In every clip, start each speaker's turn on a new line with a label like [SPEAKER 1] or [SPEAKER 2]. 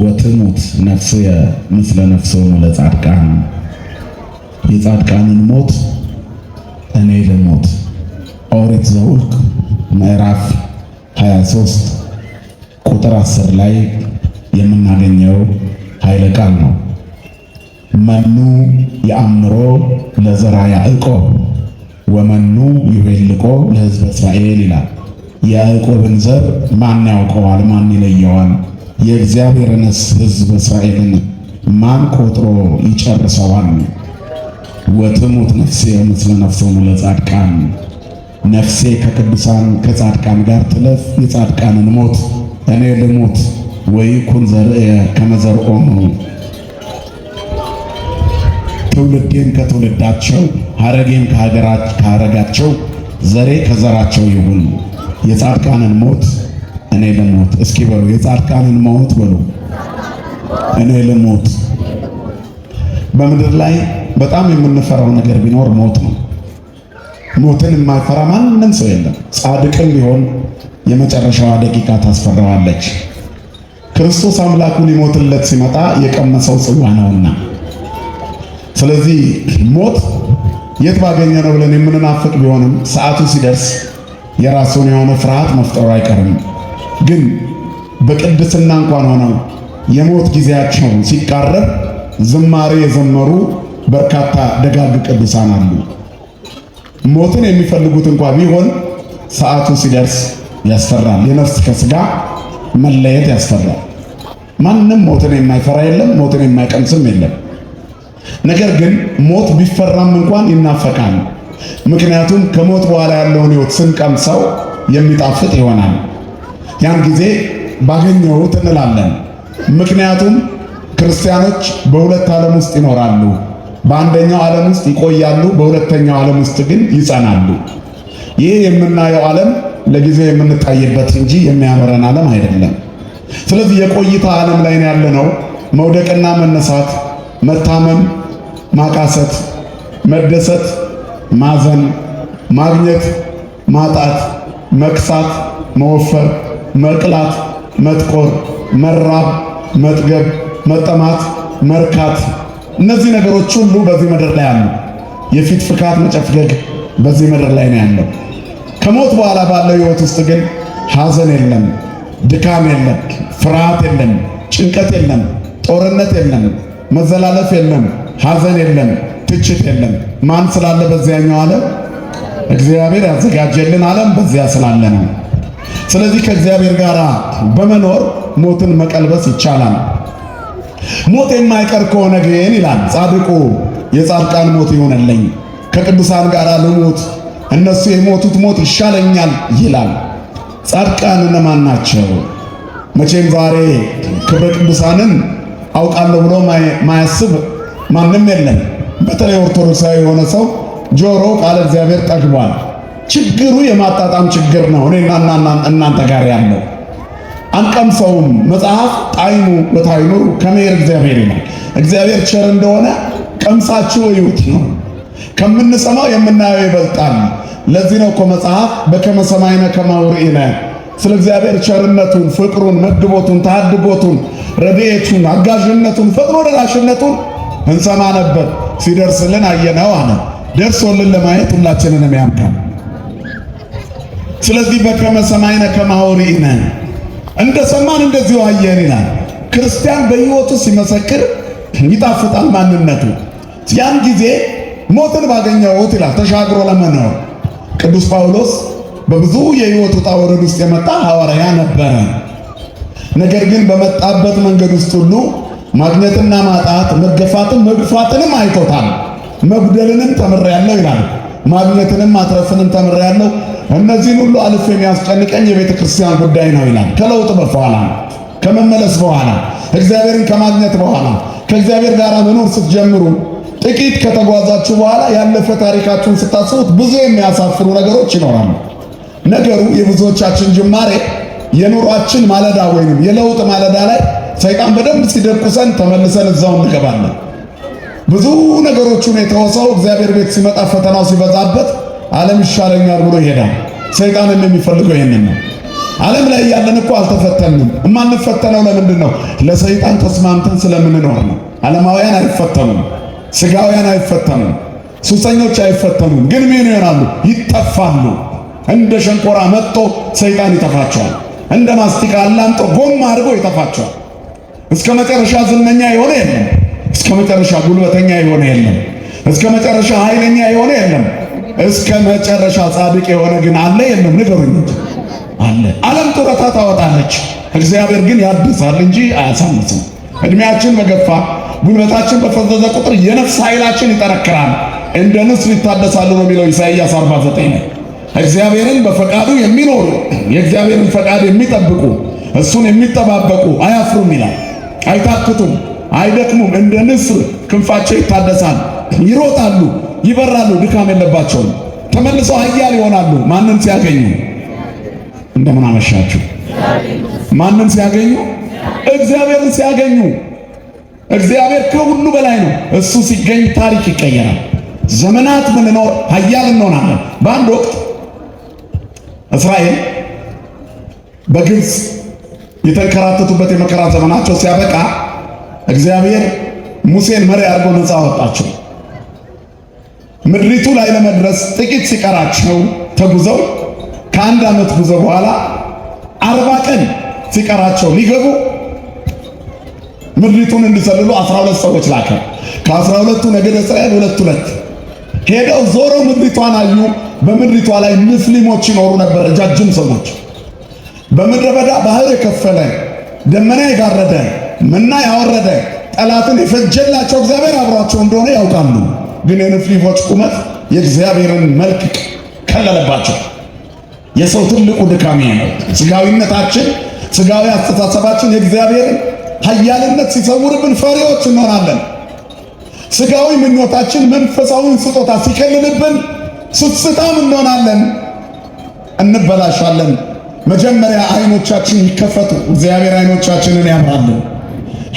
[SPEAKER 1] ወትሙት ነፍስየ ምስለ ነፍሶሙ ለጻድቃን የጻድቃንን ሞት እኔ ልሞት። ኦሪት ዘኍልቍ ምዕራፍ 23 ቁጥር 10 ላይ የምናገኘው ኃይለ ቃል ነው። መኑ የአምሮ ለዘራ ያዕቆብ ወመኑ ይቤልቆ ለሕዝበ እስራኤል ይላል። የያዕቆብን ዘር ማን ያውቀዋል? ማን ይለየዋል? የእግዚአብሔርንስ ሕዝብ እስራኤልን ማን ቆጥሮ ይጨርሰዋል? ወትሙት ነፍሴ ምስለ ነፍሶሙ ለጻድቃን ነፍሴ ከቅዱሳን ከጻድቃን ጋር ትለፍ፣ የጻድቃንን ሞት እኔ ልሙት። ወይኩን ዘርእየ ከመ ዘርኦሙ ትውልዴን ከትውልዳቸው ሐረጌን ከሐረጋቸው ዘሬ ከዘራቸው ይሁን። የጻድቃንን ሞት እኔ ልሙት። እስኪ በሉ የጻድቃንን ሞት በሉ እኔ ልሙት። በምድር ላይ በጣም የምንፈራው ነገር ቢኖር ሞት ነው። ሞትን የማይፈራ ማንም ሰው የለም። ጻድቅም ቢሆን የመጨረሻዋ ደቂቃ ታስፈራዋለች። ክርስቶስ አምላኩ ሊሞትለት ሲመጣ የቀመሰው ጽዋ ነውና። ስለዚህ ሞት የት ባገኘ ነው ብለን የምንናፍቅ ቢሆንም ሰዓቱ ሲደርስ የራሱን የሆነ ፍርሃት መፍጠሩ አይቀርም። ግን በቅድስና እንኳን ሆነው የሞት ጊዜያቸው ሲቃረብ ዝማሬ የዘመሩ በርካታ ደጋግ ቅዱሳን አሉ። ሞትን የሚፈልጉት እንኳን ቢሆን ሰዓቱ ሲደርስ ያስፈራል። የነፍስ ከሥጋ መለየት ያስፈራል። ማንም ሞትን የማይፈራ የለም፣ ሞትን የማይቀምስም የለም። ነገር ግን ሞት ቢፈራም እንኳን ይናፈቃል። ምክንያቱም ከሞት በኋላ ያለውን ሕይወት ስንቀምሰው የሚጣፍጥ ይሆናል። ያን ጊዜ ባገኘሁት እንላለን። ምክንያቱም ክርስቲያኖች በሁለት ዓለም ውስጥ ይኖራሉ። በአንደኛው ዓለም ውስጥ ይቆያሉ፣ በሁለተኛው ዓለም ውስጥ ግን ይጸናሉ። ይህ የምናየው ዓለም ለጊዜው የምንታይበት እንጂ የሚያኖረን ዓለም አይደለም። ስለዚህ የቆይታ ዓለም ላይ ያለነው መውደቅና መነሳት፣ መታመም፣ ማቃሰት፣ መደሰት፣ ማዘን፣ ማግኘት፣ ማጣት፣ መክሳት፣ መወፈር፣ መቅላት፣ መጥቆር፣ መራብ፣ መጥገብ፣ መጠማት፣ መርካት፣ እነዚህ ነገሮች ሁሉ በዚህ ምድር ላይ አሉ። የፊት ፍካት መጨፍገግ በዚህ ምድር ላይ ነው ያለው። ከሞት በኋላ ባለው ሕይወት ውስጥ ግን ሐዘን የለም፣ ድካም የለም፣ ፍርሃት የለም፣ ጭንቀት የለም፣ ጦርነት የለም፣ መዘላለፍ የለም፣ ሐዘን የለም፣ ትችት የለም። ማን ስላለ በዚያኛው ዓለም? እግዚአብሔር ያዘጋጀልን ዓለም በዚያ ስላለ ነው። ስለዚህ ከእግዚአብሔር ጋር በመኖር ሞትን መቀልበስ ይቻላል። ሞት የማይቀር ከሆነ ግን ይላል ጻድቁ የጻድቃን ሞት ይሆነልኝ፣ ከቅዱሳን ጋር ልሙት፣ እነሱ የሞቱት ሞት ይሻለኛል ይላል። ጻድቃን እነማን ናቸው? መቼም ዛሬ ክብረ ቅዱሳንን አውቃለሁ ብሎ ማያስብ ማንም የለም። በተለይ ኦርቶዶክሳዊ የሆነ ሰው ጆሮ ቃለ እግዚአብሔር ጠግቧል። ችግሩ የማጣጣም ችግር ነው እኔና እናንተ ጋር ያለው። አንቀምሰውም። መጽሐፍ ጣዕሙ ወታዕምሩ ከመ ይር እግዚአብሔር ይላል። እግዚአብሔር ቸር እንደሆነ ቀምሳችሁ እዩት ነው። ከምንሰማው የምናየው ይበልጣል። ለዚህ ነው እኮ መጽሐፍ በከመ ሰማይነ ከማሁ ርኢነ፣ ስለ እግዚአብሔር ቸርነቱን፣ ፍቅሩን፣ መግቦቱን፣ ታድጎቱን፣ ረድኤቱን፣ አጋዥነቱን፣ ፈጥኖ ደራሽነቱን እንሰማ ነበር፣ ሲደርስልን አየነው አለ። ደርሶልን ለማየት ሁላችንንም ያምካል። ስለዚህ በከመ ሰማይነ ከማሁ ርኢነ፣ እንደሰማን እንደዚሁ አየን ይላል። ክርስቲያን በሕይወቱ ሲመሰክር ይጣፍጣል ማንነቱ። ያን ጊዜ ሞትን ባገኘሁት ይላል ተሻግሮ ለመኖር። ቅዱስ ጳውሎስ በብዙ የሕይወት ውጣ ውረድ ውስጥ የመጣ ሐዋርያ ነበረ። ነገር ግን በመጣበት መንገድ ውስጥ ሁሉ ማግኘትና ማጣት፣ መገፋትን መግፋትንም አይቶታል። መጉደልንም ተምሬያለሁ ይላል። ማግኘትንም ማትረፍንም ተምሬያለሁ። እነዚህን ሁሉ አልፌ የሚያስጨንቀኝ የቤተ ክርስቲያን ጉዳይ ነው ይላል። ከለውጥ በኋላ ከመመለስ በኋላ እግዚአብሔርን ከማግኘት በኋላ ከእግዚአብሔር ጋር መኖር ስትጀምሩ ጥቂት ከተጓዛችሁ በኋላ ያለፈ ታሪካችሁን ስታስቡት ብዙ የሚያሳፍሩ ነገሮች ይኖራሉ። ነገሩ የብዙዎቻችን ጅማሬ የኑሯችን ማለዳ ወይንም የለውጥ ማለዳ ላይ ሰይጣን በደንብ ሲደቁሰን ተመልሰን እዛው እንገባለን። ብዙ ነገሮቹን የተወሰው እግዚአብሔር ቤት ሲመጣ ፈተናው ሲበዛበት ዓለም ይሻለኛል ብሎ ይሄዳል። ሰይጣንም የሚፈልገው ይሄንን ነው። ዓለም ላይ ያለን እኮ አልተፈተንም። የማንፈተነው ለምንድን ነው? ለሰይጣን ተስማምተን ስለምንኖር ነው። ዓለማውያን አይፈተኑም፣ ስጋውያን አይፈተኑም፣ ሱሰኞች አይፈተኑም። ግን ምን ይሆናሉ? ይጠፋሉ። እንደ ሸንኮራ መጥቶ ሰይጣን ይጠፋቸዋል። እንደ ማስቲካ አላምጦ ጎማ አድርጎ ይጠፋቸዋል። እስከ መጨረሻ ዝነኛ የሆነ የለም። እስከ መጨረሻ ጉልበተኛ የሆነ የለም። እስከ መጨረሻ ኃይለኛ የሆነ የለም። እስከ መጨረሻ ጻድቅ የሆነ ግን አለ የለም? ንገሩኝ። አለ። ዓለም ጡረታ ታወጣለች፣ እግዚአብሔር ግን ያድሳል እንጂ አያሳንስም። እድሜያችን በገፋ ጉልበታችን በፈዘዘ ቁጥር የነፍስ ኃይላችን ይጠነክራል፣ እንደ ንስር ይታደሳሉ ነው የሚለው ኢሳይያስ 49 ላይ። እግዚአብሔርን በፈቃዱ የሚኖሩ የእግዚአብሔርን ፈቃድ የሚጠብቁ እሱን የሚጠባበቁ አያፍሩም ይላል። አይታክቱም፣ አይደክሙም፣ እንደ ንስር ክንፋቸው ይታደሳል፣ ይሮጣሉ፣ ይበራሉ፣ ድካም የለባቸውም። ተመልሰው ኃያል ይሆናሉ። ማንን ሲያገኙ? እንደምን አመሻችሁ። ማንን ሲያገኙ? እግዚአብሔርን ሲያገኙ። እግዚአብሔር ከሁሉ በላይ ነው። እሱ ሲገኝ ታሪክ ይቀየራል። ዘመናት ምንኖር ኃያል እንሆናለን። በአንድ ወቅት እስራኤል በግብፅ የተንከራተቱበት የመከራ ዘመናቸው ሲያበቃ እግዚአብሔር ሙሴን መሪ አድርጎ ነፃ አወጣቸው። ምድሪቱ ላይ ለመድረስ ጥቂት ሲቀራቸው ተጉዘው ከአንድ ዓመት ጉዞ በኋላ 40 ቀን ሲቀራቸው ሊገቡ ምድሪቱን እንዲሰልሉ 12 ሰዎች ላከ። ከ12ቱ ነገደ እስራኤል ሁለት ሄደው ዞረው ምድሪቷን አዩ። በምድሪቷ ላይ ሙስሊሞች ይኖሩ ነበር፣ ረጃጅም ሰዎች። በምድረ በዳ ባህር የከፈለ ደመና የጋረደ መና ያወረደ ጠላትን የፈጀላቸው እግዚአብሔር አብሯቸው እንደሆነ ያውቃሉ። ግን የንፍሊሞች ቁመት የእግዚአብሔርን መልክ ከለለባቸው። የሰው ትልቁ ድካም ነው። ስጋዊነታችን፣ ስጋዊ አስተሳሰባችን የእግዚአብሔርን ኃያልነት ሲሰውርብን ፈሪዎች እንሆናለን። ስጋዊ ምኞታችን መንፈሳዊ ስጦታ ሲከልልብን ስስታም እንሆናለን፣ እንበላሻለን። መጀመሪያ አይኖቻችን ይከፈቱ፣ እግዚአብሔር አይኖቻችንን ያብራልን።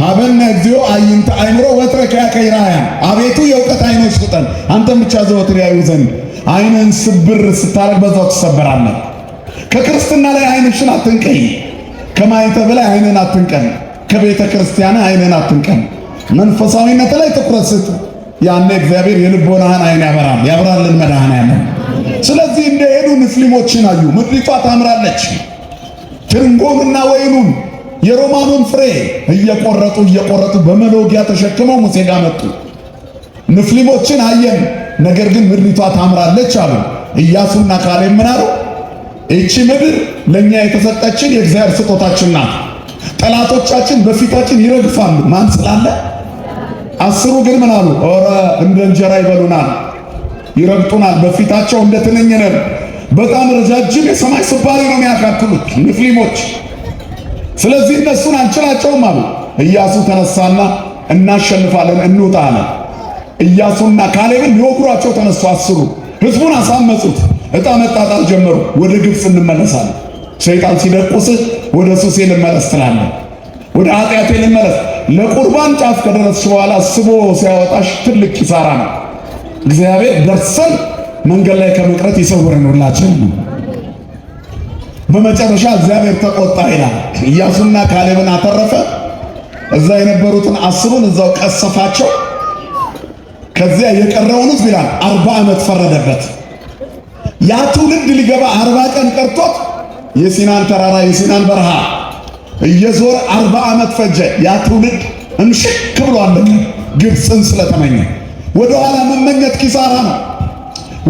[SPEAKER 1] ሀበነ እግዚኦ አይንተ አይምሮ ወትረከያ ከይራያ፣ አቤቱ የእውቀት አይኖች ስጠን፣ አንተም ብቻ ዘወትር ያዩ ዘንድ። አይንን ስብር ስታረግ በዛው ትሰበራለህ። ከክርስትና ላይ አይንሽን አትንቀይ፣ ከማይተብ ላይ አይንን አትንቀን፣ ከቤተ ክርስቲያን አይንን አትንቀን። መንፈሳዊነት ላይ ትኩረት ስጥ። ያኔ እግዚአብሔር የልቦናህን አይን ያብራልን መድኃኔዓለም። ስለዚህ እንደሄዱ ሙስሊሞችን አዩ። ምድሪቷ ታምራለች። ትርንጎንና ወይኑን የሮማኑን ፍሬ እየቆረጡ በመሎጊያ ተሸክመው ሙሴ ጋር መጡ። ሙስሊሞችን አየን፣ ነገር ግን ምድሪቷ ታምራለች አሉ። ኢያሱና ካሌብ ምን አሉ? እቺ ምድር ለኛ የተሰጠችን የእግዚአብሔር ስጦታችን ናት። ጠላቶቻችን በፊታችን ይረግፋሉ። ማን ስላለ? 10 ግን ምን አሉ? ኦረ እንደ እንጀራ ይበሉናል፣ ይረግጡናል፣ በፊታቸው እንደ ትንኝ ነን። በጣም ረጃጅም የሰማይ ስባሪ ነው የሚያካክሉት ሙስሊሞች። ስለዚህ እነሱን አንችላቸውም አሉ። ኢያሱ ተነሳና እናሸንፋለን እንውጣ አለ። ኢያሱና ካሌብን ሊወግሯቸው ተነሱ። 10 ህዝቡን አሳመጹት። ዕጣ መጣጣል ጀመሩ። ወደ ግብፅ እንመለሳለን። ሰይጣን ሲደቁስ ወደ ሱሴ ልመለስ ትላለህ፣ ወደ ኃጢአቴ ልመለስ። ለቁርባን ጫፍ ከደረስሽ በኋላ ስቦ ሲያወጣሽ ትልቅ ኪሳራ ነው። እግዚአብሔር ደርሰን መንገድ ላይ ከመቅረት ይሰውረን ሁላችንም። በመጨረሻ እግዚአብሔር ተቆጣ ይላል። ኢያሱና ካሌብን አተረፈ። እዛ የነበሩትን 10ን እዛው ቀሰፋቸው። ከዚያ የቀረውን ሕዝብ ይላል 40 ዓመት ፈረደበት። ያ ትውልድ ሊገባ 40 ቀን ቀርቶት የሲናን ተራራ የሲናን በረሃ እየዞረ 40 ዓመት ፈጀ። ያ ትውልድ እምሽክ ብሎ አለቀ፣ ግብፅን ስለተመኘ። ወደ ኋላ መመኘት ኪሳራ ነው።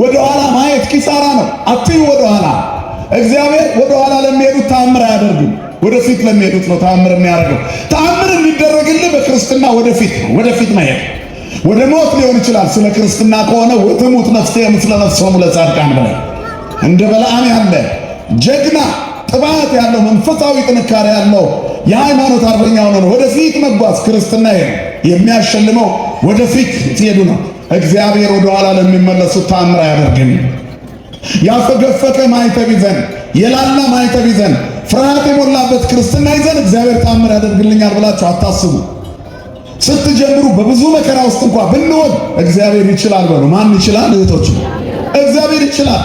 [SPEAKER 1] ወደ ኋላ ማየት ኪሳራ ነው። አትዩ ወደ ኋላ። እግዚአብሔር ወደ ኋላ ለሚሄዱት ተአምር አያደርግም፣ ወደፊት ለሚሄዱት ነው ተአምር የሚያደርገው። ተአምር የሚደረግልህ በክርስትና ወደፊት ነው። ወደፊት መሄድ ወደ ሞት ሊሆን ይችላል። ስለ ክርስትና ከሆነ ወትሙት ነፍሴ ምስለ ነፍሶሙ ለጻድቃን ብለህ እንደ በለዓም ያለ ጀግና ጥባት ያለው መንፈሳዊ ጥንካሬ ያለው የሃይማኖት አርበኛ ሆኖ ነው ወደፊት መጓዝ። ክርስትና ይሄ የሚያሸልመው ወደፊት ሲሄዱ ነው። እግዚአብሔር ወደ ኋላ ለሚመለሱት ተአምር አያደርግም። ያፈገፈከ ማይተብ ይዘን የላላ ማይተብ ይዘን ፍርሃት የሞላበት ክርስትና ይዘን እግዚአብሔር ተአምር ያደርግልኛል ብላችሁ አታስቡ። ስትጀምሩ በብዙ መከራ ውስጥ እንኳን ብንሆን እግዚአብሔር ይችላል በሉ። ማን ይችላል? እህቶች፣ እግዚአብሔር ይችላል።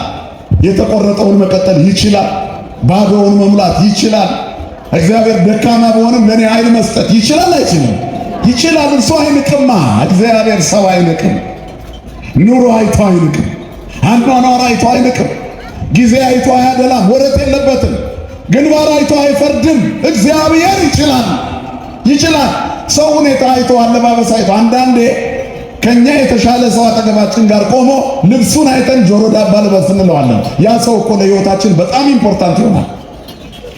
[SPEAKER 1] የተቆረጠውን መቀጠል ይችላል። ባዶውን መሙላት ይችላል። እግዚአብሔር ደካማ በሆንም ለኔ ኃይል መስጠት ይችላል አይችልም? ይችላል። እሱ አይንቅማ። እግዚአብሔር ሰው አይንቅም። ኑሮ አይቶ አይንቅም። አኗኗር አይቶ አይንቅም። ጊዜ አይቶ አያደላም። ወረት የለበትም። ግንባር አይቶ አይፈርድም። እግዚአብሔር ይችላል። ይችላል። ሰው ሁኔታ አይቶ አለባበስ አይቶ አንዳንዴ ከኛ የተሻለ ሰው አጠገባችን ጋር ቆሞ ልብሱን አይተን ጆሮ ዳባ ልበስ እንለዋለን። ያ ሰው እኮ ለሕይወታችን በጣም ኢምፖርታንት ይሆናል።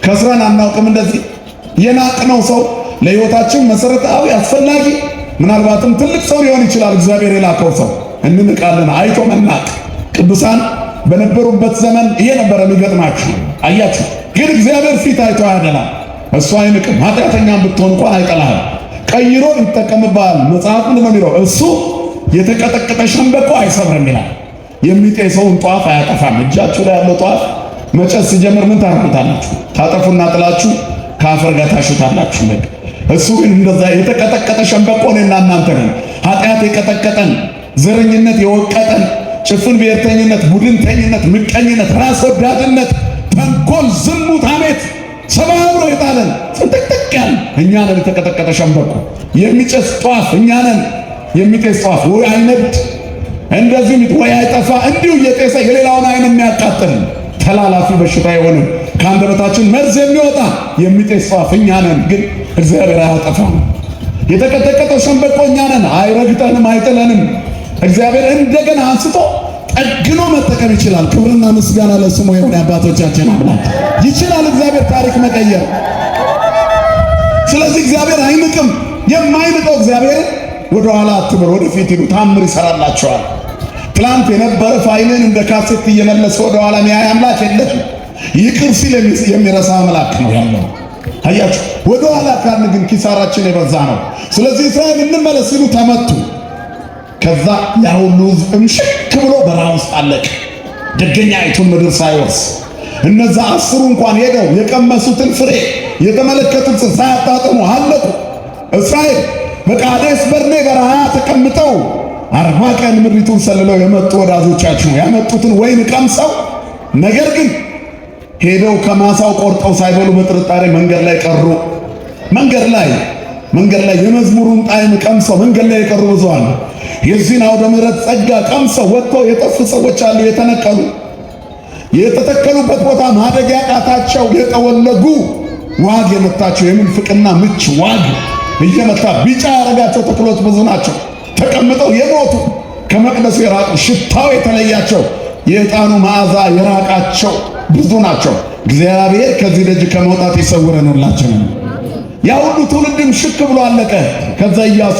[SPEAKER 1] ከስራን አናውቅም። እንደዚህ የናቅነው ሰው ለሕይወታችን መሰረታዊ አስፈላጊ ምናልባትም ትልቅ ሰው ሊሆን ይችላል። እግዚአብሔር የላከው ሰው እንንቃለን። አይቶ መናቅ። ቅዱሳን በነበሩበት ዘመን ይሄ ነበር የሚገጥማችሁ። አያችሁ። ግን እግዚአብሔር ፊት አይቶ አያደላም። እሱ አይንቅም። ኃጢአተኛም ብትሆን እንኳን አይጠላህም። ቀይሮ ይጠቀምብሃል። መጽሐፍ ምንድን ነው የሚለው? እሱ የተቀጠቀጠ ሸምበቆ አይሰብርም ይላል። የሚጤሰውን ጧፍ አያጠፋም። እጃችሁ ላይ ያለው ጧፍ መጨስ ሲጀምር ምን ታረጉታላችሁ? ታጠፉና ጥላችሁ ከአፈር ጋር ታሹታላችሁ። እሱ ግን እንደዛ የተቀጠቀጠ ሸምበቆ እኔና እናንተ ነን። ኃጢአት የቀጠቀጠን፣ ዘረኝነት የወቀጠን፣ ጭፍን ብሔርተኝነት፣ ቡድንተኝነት፣ ምቀኝነት፣ ራስ ወዳድነት፣ ተንኮል፣ ዝሙት፣ ሐሜት ሰባብሮ የጣለን ጥቅጥቅ ያለ እኛ ነን። የተቀጠቀጠ ሸምበቆ የሚጨስ ጧፍ እኛ ነን። የሚጤስ ጧፍ ወይ አይነድ እንደዚህ ወይ አይጠፋ እንዲሁ እየጤሰ የሌላውን አይን የሚያቃጥል ተላላፊ በሽታ የሆነ ከአንደበታችን መርዝ የሚወጣ የሚጤስ ጧፍ እኛ ነን። ግን እግዚአብሔር አያጠፋም። የተቀጠቀጠ ሸምበቆ እኛ ነን። አይረግጠንም፣ አይጥለንም። እግዚአብሔር እንደገና አንስቶ ጠግኖ መጠቀም ይችላል። ክብርና ምስጋና ለስሙ ይሁን። አባቶቻችን አምላክ ይችላል እግዚአብሔር ታሪክ መቀየር። ስለዚህ እግዚአብሔር አይንቅም። የማይንቀው እግዚአብሔር ወደ ኋላ አትበል፣ ወደፊት ሂዱ፣ ታምር ይሰራላቸዋል። ትላንት የነበረ ፋይልን እንደ ካሴት እየመለሰ ወደ ኋላ የሚያይ አምላክ የለም። ይቅር ሲል የሚረሳ አምላክ ነው ያለው። አያችሁ። ወደ ኋላ ካልን ግን ኪሳራችን የበዛ ነው። ስለዚህ እስራኤል እንመለስ ሲሉ ተመቱ። ከዛ ያ ሁሉ ሕዝብ እምሽክ ብሎ በረሃ ውስጥ አለቀ። ደገኛይቱን ምድር ሳይወርስ እነዛ 10 እንኳን ሄደው የቀመሱትን ፍሬ የተመለከቱትን ሳያጣጥሙ አለቁ። እስራኤል በቃዴስ በርኔ በረሃ ተቀምጠው 40 ቀን ምድሪቱን ሰልለው የመጡ ወዳጆቻቸው ያመጡትን ወይን ቀምሰው፣ ነገር ግን ሄደው ከማሳው ቆርጠው ሳይበሉ በጥርጣሬ መንገድ ላይ ቀሩ። መንገድ ላይ የመዝሙሩን ጣዕም ቀምሰው መንገድ ላይ የቀሩ ብዙ አሉ። የዚህን አውደ ምሕረት ጸጋ ቀምሰው ወጥተው የጠፉ ሰዎች አሉ። የተነቀሉ የተተከሉበት ቦታ ማደግ ያቃታቸው የጠወለጉ ዋግ የመታቸው የምንፍቅና ምች ዋግ እየመታ ቢጫ ያረጋቸው ተክሎች ብዙ ናቸው። ተቀምጠው የሞቱ ከመቅደሱ የራቁ ሽታው የተለያቸው የዕጣኑ መዓዛ የራቃቸው ብዙ ናቸው። እግዚአብሔር ከዚህ ደጅ ከመውጣት ይሰውረን ሁላችንም። ያ ሁሉ ትውልድም ሽክ ብሎ አለቀ። ከዛ ኢያሱ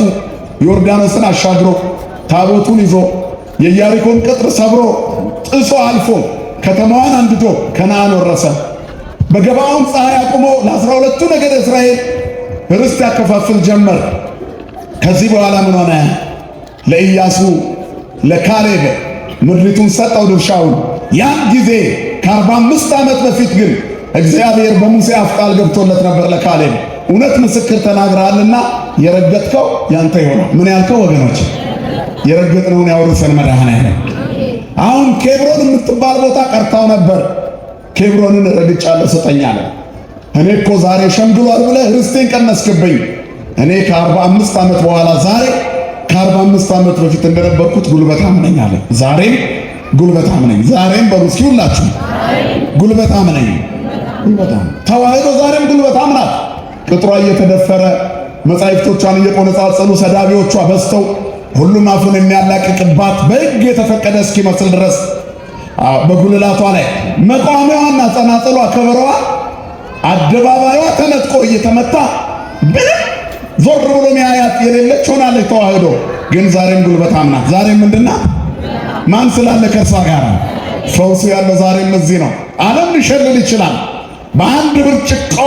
[SPEAKER 1] ዮርዳኖስን አሻግሮ ታቦቱን ይዞ የኢያሪኮን ቅጥር ሰብሮ ጥሶ አልፎ ከተማዋን አንድቶ ከነዓን ወረሰ። በገባዖን ፀሐይ አቁሞ ለ12ቱ ነገደ እስራኤል ርስት ያከፋፍል ጀመር። ከዚህ በኋላ ምን ሆነ? ለኢያሱ ለካሌብ ምድሪቱን ሰጠው ድርሻውን። ያን ጊዜ ከ45 ዓመት በፊት ግን እግዚአብሔር በሙሴ አፍ ቃል ገብቶለት ነበር ለካሌብ። እውነት ምስክር ተናግረሃልና የረገጥከው ያንተ ይሆናል። ምን ያልከው ወገኖች? የረገጥነውን ያወርሰን መድኃኔዓለም። አሁን ኬብሮን የምትባል ቦታ ቀርታው ነበር። ኬብሮንን ረግጫለሁ ስጠኝ አለ። እኔ እኮ ዛሬ ሸምግሏል ብለህ ርስቴን ቀነስክብኝ። እኔ ከ45 ዓመት በኋላ ዛሬ ከ45 ዓመት በፊት እንደነበርኩት ጉልበታም ነኝ አለ። ዛሬም ጉልበታም ነኝ። ዛሬም በሉ እስኪ ሁላችሁ ጉልበታም ነኝ። ጉልበታም ተዋህዶ ዛሬም ጉልበታም ናት። ቅጥሯ እየተደፈረ መጻሕፍቶቿን እየቆነጻጸሉ ሰዳቢዎቿ በዝተው ሁሉም አፉን የሚያላቅቅባት በሕግ የተፈቀደ እስኪመስል ድረስ በጉልላቷ ላይ መቋሚያዋና ጸናጽሏ ከበሮዋ አደባባይዋ ተነጥቆ እየተመታ ምንም ዞር ብሎ ሚያያት የሌለች ሆናለች ተዋህዶ። ግን ዛሬም ጉልበታም ናት። ዛሬም ምንድናት? ማን ስላለ ከእርሷ ጋር ፈውሱ ያለው ዛሬም እዚህ ነው። ዓለም ሊሸልል ይችላል። በአንድ ብርጭቆ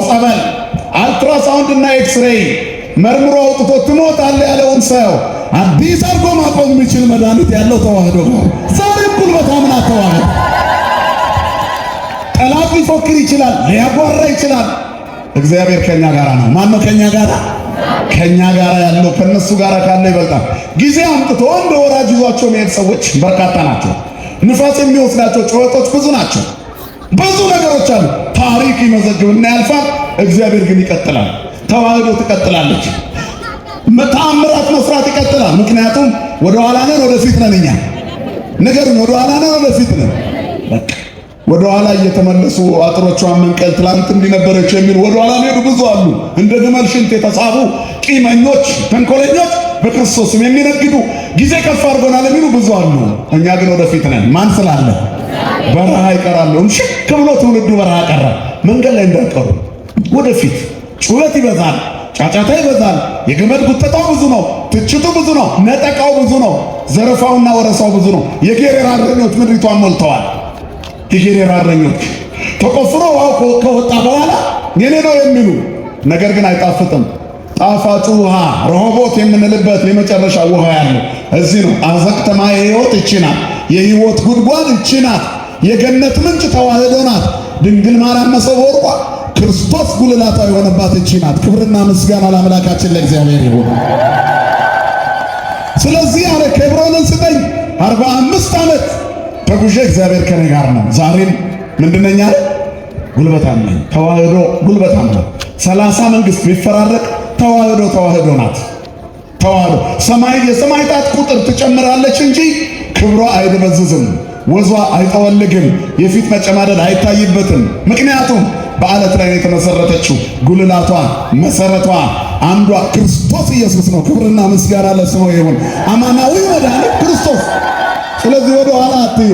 [SPEAKER 1] ጸበል አልትራሳውንድ እና ኤክስሬይ መርምሮ አውጥቶ ትሞታለህ ያለውን ሰው አዲስ አድርጎ ማቆም የሚችል መድኃኒት ያለው ተዋህዶ ጋር ዛሬም ጉልበታም ናት ተዋህዶ። ጠላት ሊፎክር ይችላል፣ ሊያጓራ ይችላል። እግዚአብሔር ከኛ ጋር ነው። ማን ነው ከኛ ጋር? ከኛ ጋር ያለው ከነሱ ጋር ካለ ይበልጣል። ጊዜ አምጥቶ እንደ ወራጅ ይዟቸው የሚሄድ ሰዎች በርካታ ናቸው። ንፋስ የሚወስዳቸው ጩኸቶች ብዙ ናቸው። ብዙ ነገሮች አሉ። ታሪክ ይመዘግብና ያልፋል። እግዚአብሔር ግን ይቀጥላል። ተዋህዶ ትቀጥላለች። ተአምራት መስራት ይቀጥላል። ምክንያቱም ወደ ኋላ ነን፣ ወደፊት ነን። እኛ ነገሩን ወደ ኋላ ነን፣ ወደፊት ነን። በቃ ወደ ኋላ እየተመለሱ አጥሮቿን መንቀል ትላንት እንዲነበረች የሚሉ ወደ ኋላ ሄዱ ብዙ አሉ። እንደ ግመል ሽንት የተሳቡ ቂመኞች፣ ተንኮለኞች፣ በክርስቶስም የሚነግዱ ጊዜ ከፍ አድርጎናል የሚሉ ብዙ አሉ። እኛ ግን ወደፊት ነን። ማን ስላለ? በረሃ ይቀራሉ። ሽክ ብሎ ትውልዱ በረሃ ቀረ። መንገድ ላይ እንዳይቀሩ ወደፊት። ጩኸት ይበዛል፣ ጫጫታ ይበዛል። የገመድ ጉተታው ብዙ ነው፣ ትችቱ ብዙ ነው፣ ነጠቃው ብዙ ነው፣ ዘረፋውና ወረሳው ብዙ ነው። የጌሬራ እረኞች ምድሪቷን ሞልተዋል። የጌሬራ እረኞች ተቆፍሮ ውሃው ከወጣ በኋላ የኔ ነው የሚሉ ነገር ግን አይጣፍጥም። ጣፋጩ ውሃ ረሆቦት የምንልበት የመጨረሻ ውሃ ያለው እዚህ ነው። አዘቅተ ማየ ሕይወት እቺ ናት። የሕይወት ጉድጓድ እቺ ናት። የገነት ምንጭ ተዋህዶ ናት። ድንግል ማርያም መሶበ ወርቋ ክርስቶስ ጉልላቷ የሆነባት እቺ ናት። ክብርና ምስጋና ለአምላካችን ለእግዚአብሔር ይሁን። ስለዚህ አለ ኬብሮንን ስጠኝ 45 ዓመት ተጉዤ እግዚአብሔር ከኔ ጋር ነው። ዛሬም ምንድነኛ ጉልበታም ነኝ። ተዋህዶ ጉልበታም ነው። 30 መንግስት ቢፈራረቅ ተዋህዶ ናት። ተዋህዶ ሰማይ የሰማዕታት ቁጥር ትጨምራለች እንጂ ክብሯ አይደበዝዝም፣ ወዟ አይጠወልግም፣ የፊት መጨማደድ አይታይበትም። ምክንያቱም በዓለት ላይ የተመሰረተችው ጉልላቷ መሰረቷ አንዷ ክርስቶስ ኢየሱስ ነው። ክብርና ምስጋና ለስሙ ይሁን። አማናዊ መድኃኒት ክርስቶስ። ስለዚህ ወደ ኋላ አትዩ።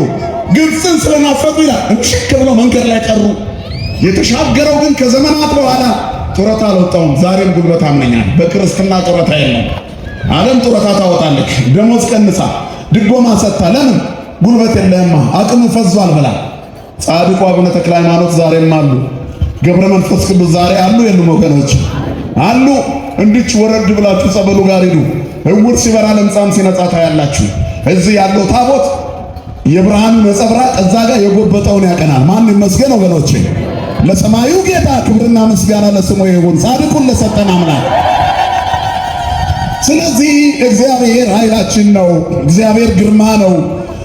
[SPEAKER 1] ግብፅን ስለናፈቁ ይላል እሽክ ብለው መንገድ ላይ ቀሩ። የተሻገረው ግን ከዘመናት በኋላ ጡረታ አልወጣውም። ዛሬም ጉልበታም ነኝ። በክርስትና ጡረታ የለም። ዓለም ጡረታ ታወጣለች፣ ደሞዝ ቀንሳ፣ ድጎማ ሰጥታ። ለምን? ጉልበት የለህማ፣ አቅም ፈዟል ብላ። ጻድቁ አቡነ ተክለ ሃይማኖት ዛሬም አሉ። ገብረ መንፈስ ቅዱስ ዛሬ አሉ የሉም? ወገኖች አሉ። እንድች ወረድ ብላችሁ ጸበሉ ጋር ሂዱ። እውር ሲበራ ለምጻም ሲነጻ ታያላችሁ። እዚህ ያለው ታቦት የብርሃኑ ነጸብራቅ እዛ ጋር የጎበጠውን ያቀናል። ማን ይመስገን ወገኖቼ? ለሰማዩ ጌታ ክብርና ምስጋና ለስሙ ይሁን፣ ጻድቁን ለሰጠን አምላክ። ስለዚህ እግዚአብሔር ኃይላችን ነው። እግዚአብሔር ግርማ ነው።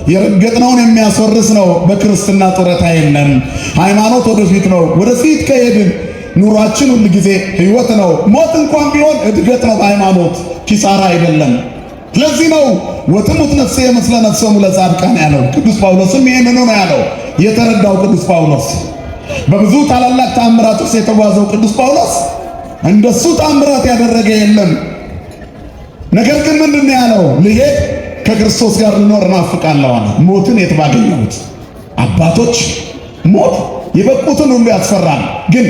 [SPEAKER 1] የረገጥነውን የሚያስወርስ ነው። በክርስትና ጡረታ የለም። ሃይማኖት ወደፊት ነው። ወደፊት ከሄድን ኑሯችን ሁል ጊዜ ሕይወት ነው። ሞት እንኳን ቢሆን እድገት ነው። በሃይማኖት ኪሳራ አይደለም። ስለዚህ ነው ወትሙት ነፍሴ ምስለ ነፍሶሙ ለጻድቃን ያለው። ቅዱስ ጳውሎስም ይሄንን ነው ያለው። የተረዳው ቅዱስ ጳውሎስ በብዙ ታላላቅ ተአምራት ውስጥ የተጓዘው ቅዱስ ጳውሎስ እንደሱ ተአምራት ያደረገ የለም። ነገር ግን ምንድን ነው ያለው? ልሄድ ከክርስቶስ ጋር ልኖር እናፍቃለሁ አለ። ሞትን የት ባገኘሁት? አባቶች ሞት የበቁትን ሁሉ ያስፈራል። ግን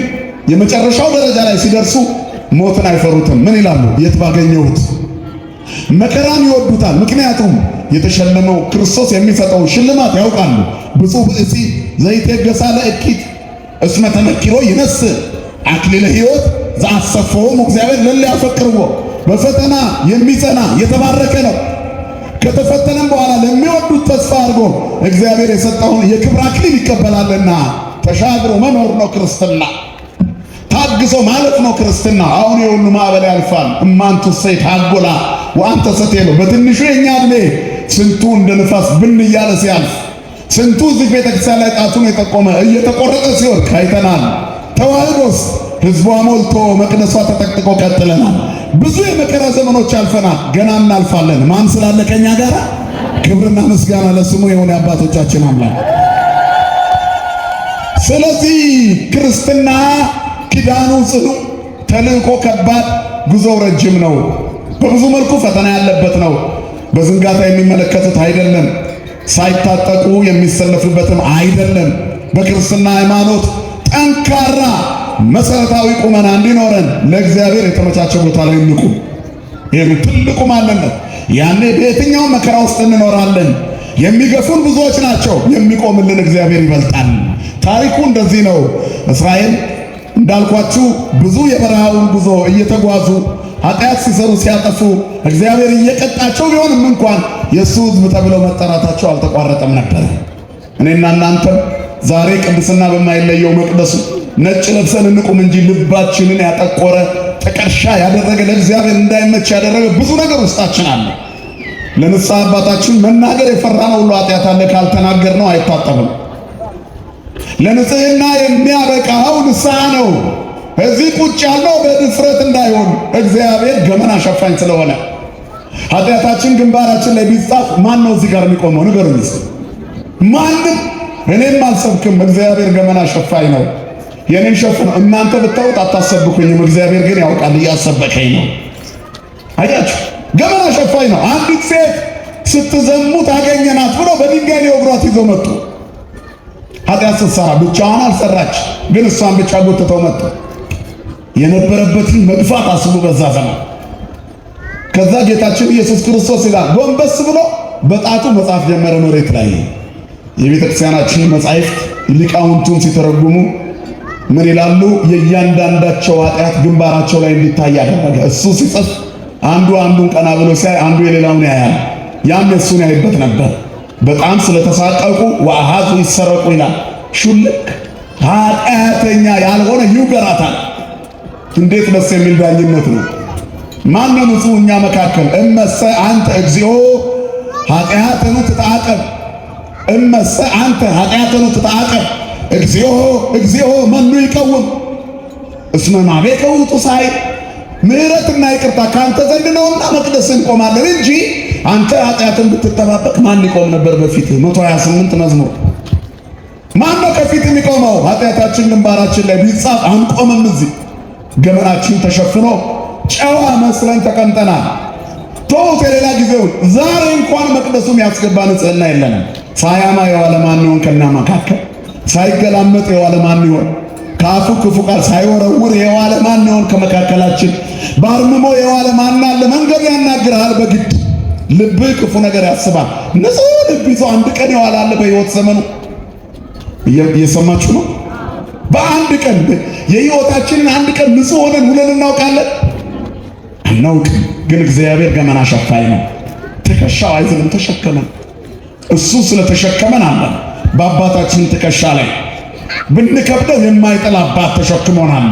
[SPEAKER 1] የመጨረሻው ደረጃ ላይ ሲደርሱ ሞትን አይፈሩትም። ምን ይላሉ? የት ባገኘሁት? መከራን ይወዱታል። ምክንያቱም የተሸለመው ክርስቶስ የሚሰጠው ሽልማት ያውቃሉ። ብፁዕ ብእሲ ዘይቴገሣ ለእኪት እስመ ተመኪሮ ይነስእ አክሊለ ሕይወት ዘአሰፈዎሙ እግዚአብሔር ለእለ ያፈቅርዎ። በፈተና የሚጸና የተባረከ ነው። ከተፈተነም በኋላ ለሚወዱት ተስፋ አድርጎ እግዚአብሔር የሰጠውን የክብር አክሊል ይቀበላልና ተሻግሮ መኖር ነው ክርስትና። ታግሶ ማለፍ ነው ክርስትና። አሁን የሁሉ ማዕበል ያልፋል። እማንቱ ሰይት ታጎላ ወአንተ ሰቴሎ። በትንሹ የኛ ዕድሜ ስንቱ እንደ ንፋስ ብን እያለ ሲያልፍ፣ ስንቱ እዚህ ቤተክርስቲያን ላይ ጣቱን የጠቆመ እየተቆረጠ ሲወድቅ አይተናል። ተዋህዶስ ሕዝቧ ሞልቶ መቅደሷ ተጠቅጥቆ ቀጥለናል። ብዙ የመከራ ዘመኖች አልፈናል፣ ገና እናልፋለን። ማን ስላለ ከኛ ጋር? ክብርና ምስጋና ለስሙ የሆነ አባቶቻችን አምላክ። ስለዚህ ክርስትና ኪዳኑ ጽኑ፣ ተልእኮ ከባድ፣ ጉዞው ረጅም ነው። በብዙ መልኩ ፈተና ያለበት ነው። በዝንጋታ የሚመለከቱት አይደለም፣ ሳይታጠቁ የሚሰለፉበትም አይደለም። በክርስትና ሃይማኖት ጠንካራ መሰረታዊ ቁመና እንዲኖረን ለእግዚአብሔር የተመቻቸ ቦታ ላይ እንቁም። ይሄ ትልቁ ማንነት። ያኔ በየትኛው መከራ ውስጥ እንኖራለን። የሚገፉን ብዙዎች ናቸው፣ የሚቆምልን እግዚአብሔር ይበልጣል። ታሪኩ እንደዚህ ነው። እስራኤል እንዳልኳችሁ ብዙ የበረሃውን ጉዞ እየተጓዙ ኃጢአት ሲሰሩ ሲያጠፉ እግዚአብሔር እየቀጣቸው ቢሆንም እንኳን የእሱ ሕዝብ ተብለው መጠራታቸው አልተቋረጠም ነበር። እኔና እናንተም ዛሬ ቅድስና በማይለየው መቅደሱ ነጭ ለብሰን እንቁም እንጂ ልባችንን ያጠቆረ ጥቀርሻ ያደረገ ለእግዚአብሔር እንዳይመች ያደረገ ብዙ ነገር ውስጣችን አለ። ለንስሐ አባታችን መናገር የፈራነው ሁሉ ኃጢአት አለ። ካልተናገርነው አይታጠብም። ለንጽህና የሚያበቃው ንስሐ ነው። እዚህ ቁጭ ያለው በድፍረት እንዳይሆን እግዚአብሔር ገመና ሸፋኝ ስለሆነ ኃጢአታችን ግንባራችን ላይ ቢጻፍ ማን ነው እዚህ ጋር የሚቆመው? ንገሩኝ እስኪ። ማንም። እኔም አልሰብክም። እግዚአብሔር ገመና ሸፋኝ ነው። የኔን ሸፍኖ እናንተ ብታውት አታሰብኩኝም። እግዚአብሔር ግን ያውቃል፣ እያሰበከኝ ነው። አያችሁ፣ ገመና ሸፋኝ ነው። አንዲት ሴት ስትዘሙት አገኘናት ብሎ በድንጋይ ሊወግሯት ይዘው መጡ። ኃጢአት ስትሰራ ብቻዋን አልሰራች፣ ግን እሷን ብቻ ጎትተው መጡ። የነበረበትን መግፋት አስቡ በዛ ዘመን። ከዛ ጌታችን ኢየሱስ ክርስቶስ ይላል ጎንበስ ብሎ በጣቱ መጽሐፍ ጀመረ መሬት ላይ። የቤተ ክርስቲያናችን መጻሕፍት ሊቃውንቱን ሲተረጉሙ ምን ይላሉ? የእያንዳንዳቸው ኃጢአት ግንባራቸው ላይ እንዲታይ ያደረገ። እሱ ሲጽፍ አንዱ አንዱን ቀና ብሎ ሲያይ አንዱ የሌላውን ያያል። ያም የሱን ያይበት ነበር። በጣም ስለተሳቀቁ ወአሃዙ ይሰረቁ ይላል። ሹልክ ኃጢአተኛ ያልሆነ ይውገራታል። እንዴት ደስ የሚል ዳኝነት ነው! ማነው ንጹሕ እኛ መካከል? እመሰ አንተ እግዚኦ ኃጢአተኑ ትተዓቀብ፣ እመሰ አንተ ኃጢአተኑ ትተዓቀብ፣ እግዚኦ እግዚኦ መኑ ይቀውም እስመ ማቤከ ውእቱ ሳይል። ምሕረትና ይቅርታ ካንተ ዘንድ ነውና መቅደስ እንቆማለን እንጂ አንተ ኃጢአትን ብትጠባበቅ ማን ይቆም ነበር በፊት? 128 መዝሙር። ማን ነው ከፊት የሚቆመው? ኃጢአታችን ግንባራችን ላይ ቢጻፍ አንቆምም። እዚህ ገመናችን ተሸፍኖ ጨዋ መስለን ተቀምጠናል። ተውት የሌላ ጊዜውን። ዛሬ እንኳን መቅደሱም ያስገባ ንጽሕና የለንም። ሳያማ የዋለ ማን ይሆን ከእኛ መካከል? ሳይገላመጥ የዋለ ማን ይሆን? ከአፉ ክፉ ቃል ሳይወረውር የዋለ ማን ይሆን ከመካከላችን? ባርምሞ የዋለ ማን አለ? መንገድ ያናግርሃል በግድ ልብህ ክፉ ነገር ያስባል። ንጹሕ ልብ ይዞ አንድ ቀን የዋለ አለ በሕይወት ዘመኑ? እየሰማችሁ ነው? በአንድ ቀን የሕይወታችንን አንድ ቀን ንጹሕ ሆነን ውለን እናውቃለን? አናውቅም። ግን እግዚአብሔር ገመና ሸፋኝ ነው። ትከሻው አይዝልም፣ ተሸከመን። እሱ ስለተሸከመን አለን በአባታችን ትከሻ ላይ ብንከብደው የማይጥል አባት ተሸክሞናል።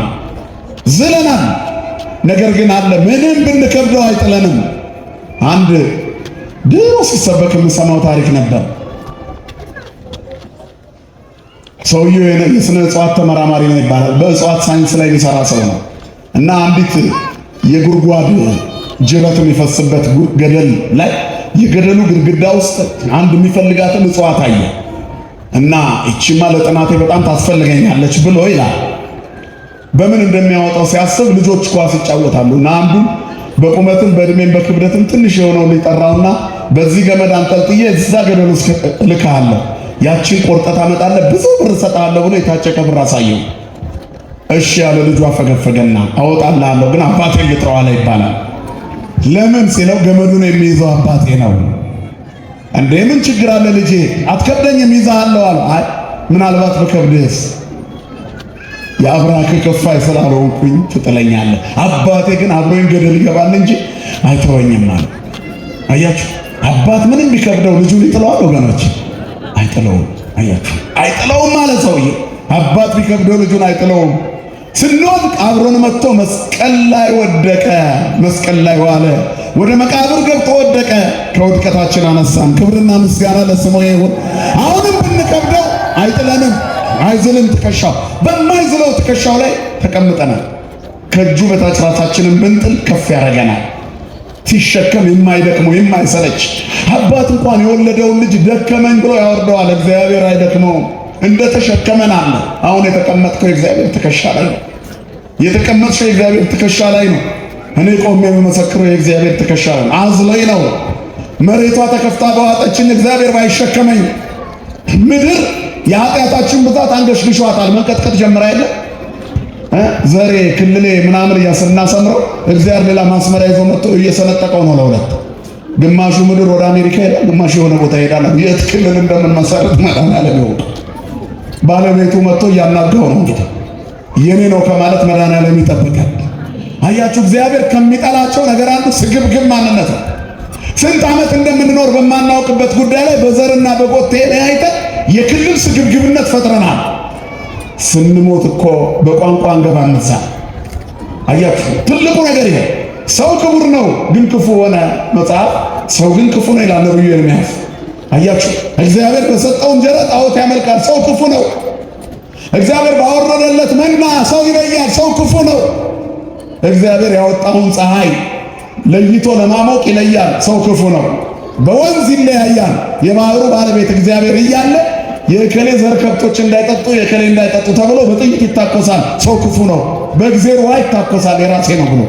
[SPEAKER 1] ዝለናል፣ ነገር ግን አለ ምንም ብንከብደው አይጥለንም። አንድ ድሮ ሲሰበክ የምሰማው ታሪክ ነበር። ሰውየው የስነ እጽዋት ተመራማሪ ነው ይባላል። በእጽዋት ሳይንስ ላይ የሚሰራ ሰው ነው እና አንዲት የጉድጓድ ጅረት የሚፈስበት ገደል ላይ የገደሉ ግድግዳ ውስጥ አንድ የሚፈልጋትን እጽዋት አየ እና እቺማ ለጥናቴ በጣም ታስፈልገኛለች ብሎ ይላል። በምን እንደሚያወጣው ሲያስብ ልጆች ኳስ ይጫወታሉ እና አንዱ በቁመትም በእድሜም በክብደትም ትንሽ የሆነው ሊጠራውና በዚህ ገመድ አንጠልጥዬ እዛ ገደል ውስጥ እልክሃለሁ፣ ያቺን ቆርጠት አመጣለህ፣ ብዙ ብር እሰጥሃለሁ ብሎ የታጨቀ ብር አሳየው። እሺ ያለ ልጁ አፈገፈገና አወጣልሃለሁ ግን አባቴ ልጥረው አለ ይባላል። ለምን ሲለው ገመዱን የሚይዘው አባቴ ነው። እንዴ ምን ችግር አለ ልጄ አትከብደኝም ይዛሃለሁ አለ። አይ ምናልባት በከብድህስ የአብራክ ክፋይ ስላልሆንኩኝ ትጥለኛለህ፣ አባቴ ግን አብሮኝ ገደል ይገባል እንጂ አይተወኝም አለ። አያችሁ አባት ምንም ቢከብደው ልጁን ይጥለዋል ወገኖች? አይጥለውም። አያችሁ አይጥለውም ማለት ሰውዬ አባት ቢከብደው ልጁን አይጥለውም። ስንወድቅ አብሮን መጥቶ መስቀል ላይ ወደቀ፣ መስቀል ላይ ዋለ፣ ወደ መቃብር ገብቶ ወደቀ፣ ከውድቀታችን አነሳን። ክብርና ምስጋና ለስሙ ይሁን። አሁንም ብንከብደው አይጥለንም፣ አይዝልም። ትከሻው በማይዝለው ትከሻው ላይ ተቀምጠናል። ከእጁ በታች ራሳችንን ብንጥል ከፍ ያደርገናል። ሲሸከም የማይደክመው የማይሰለች አባት እንኳን የወለደውን ልጅ ደከመኝ ብሎ ያወርደዋል። እግዚአብሔር አይደክመውም። እንደ ተሸከመን አለ። አሁን የተቀመጥከው የእግዚአብሔር ትከሻ ላይ ነው። የተቀመጥሽው የእግዚአብሔር ትከሻ ላይ ነው። እኔ ቆሜ የምመሰክረው የእግዚአብሔር ትከሻ ላይ ነው። አዝሎኝ ነው። መሬቷ ተከፍታ በዋጠችን እግዚአብሔር ባይሸከመኝ ምድር የኃጢአታችን ብዛት አንገሽግሿታል። መንቀጥቀጥ ጀምራ የለ ዘሬ ክልሌ ምናምን እያስናሰምረው እግዚአብሔር ሌላ ማስመሪያ ይዞ መጥቶ እየሰነጠቀው ነው ለሁለት። ግማሹ ምድር ወደ አሜሪካ ይሄዳል፣ ግማሹ የሆነ ቦታ ይሄዳል። የት ክልል እንደምንመሰረት መድኃኒዓለም ይወቅ። ባለቤቱ መጥቶ እያናገው ነው። እንግዲህ የኔ ነው ከማለት መድኃኒዓለም ይጠብቃል። አያችሁ እግዚአብሔር ከሚጠላቸው ነገር አንዱ ስግብግብ ማንነት ነው። ስንት ዓመት እንደምንኖር በማናውቅበት ጉዳይ ላይ በዘርና በጎጥ ተለያይተን የክልል ስግብግብነት ፈጥረናል። ስንሞት እኮ በቋንቋ አንገባም እዛ። አያችሁ ትልቁ ነገር ይሄ። ሰው ክቡር ነው ግን ክፉ ሆነ መጽሐፍ። ሰው ግን ክፉ ነው ይላል ነብዩ ኤርምያስ። አያችሁ እግዚአብሔር በሰጠው እንጀራ ጣዖት ያመልካል። ሰው ክፉ ነው። እግዚአብሔር ባወረደለት መና ሰው ይለያል። ሰው ክፉ ነው። እግዚአብሔር ያወጣውን ፀሐይ ለይቶ ለማሞቅ ይለያል። ሰው ክፉ ነው። በወንዝ ይለያያል። የባህሩ ባለቤት እግዚአብሔር እያለ የእከሌ ዘር ከብቶች እንዳይጠጡ የእከሌ እንዳይጠጡ ተብሎ በጥይት ይታኮሳል። ሰው ክፉ ነው። በእግዚአብሔር ውሃ ይታኮሳል የራሴ ነው ብሎ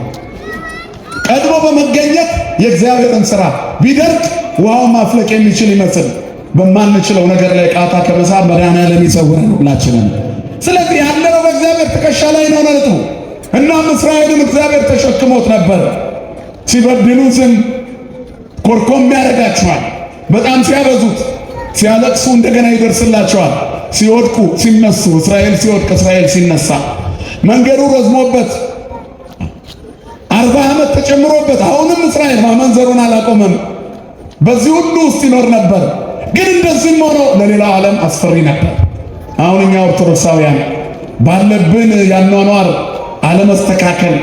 [SPEAKER 1] ቀድሞ በመገኘት የእግዚአብሔርን ሥራ ቢደርቅ ውሃውን ማፍለቅ የሚችል ይመስል በማንችለው ነገር ላይ ቃታ ከመሳብ መድኃኔዓለም ይሰውረን ሁላችንን። ስለዚህ ያለነው በእግዚአብሔር ትከሻ ላይ ነው ነጥቡ። እናም እስራኤልን እግዚአብሔር ተሸክሞት ነበር። ሲበድሉ ዝም ኮርኮም ያደርጋቸዋል። በጣም ሲያበዙት ሲያለቅሱ እንደገና ይደርስላቸዋል። ሲወድቁ ሲነሱ፣ እስራኤል ሲወድቅ እስራኤል ሲነሳ፣ መንገዱ ረዝሞበት 40 ዓመት ተጨምሮበት አሁንም እስራኤል ማመንዘሩን አላቆመም። በዚህ ሁሉ ውስጥ ይኖር ነበር። ግን እንደዚህም ሆኖ ለሌላው ዓለም አስፈሪ ነበር። አሁን እኛ ኦርቶዶክሳውያን ባለብን ያኗኗር አለመስተካከል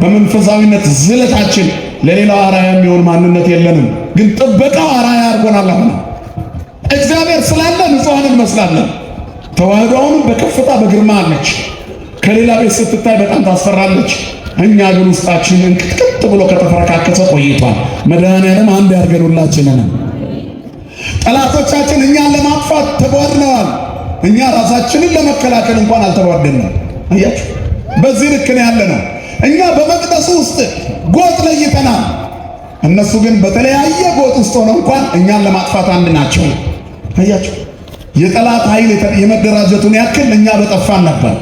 [SPEAKER 1] በመንፈሳዊነት ዝለታችን ለሌላው አራያ የሚሆን ማንነት የለንም። ግን ጥበቃው አራያ አድርጎናል። አሁን እግዚአብሔር ስላለ ንጹሐን እንመስላለን። ተዋህዶውን በከፍታ በግርማ አለች። ከሌላ ቤት ስትታይ በጣም ታስፈራለች። እኛ ግን ውስጣችን እንቅጥቅጥ ብሎ ከተፈረካከሰ ቆይቷል። መድኃኔዓለም አንድ ያድርገን ሁላችንን። ጠላቶቻችን እኛን ለማጥፋት ተቧድነዋል። እኛ ራሳችንን ለመከላከል እንኳን አልተቧደንም። አያችሁ፣ በዚህ ልክ ነው ያለነው። እኛ በመቅደሱ ውስጥ ጎጥ ለይተናል። እነሱ ግን በተለያየ ጎጥ ውስጥ ሆነው እንኳን እኛን ለማጥፋት አንድ ናቸው። አያችሁ፣ የጠላት ኃይል የመደራጀቱን ያክል እኛ በጠፋን ነበር።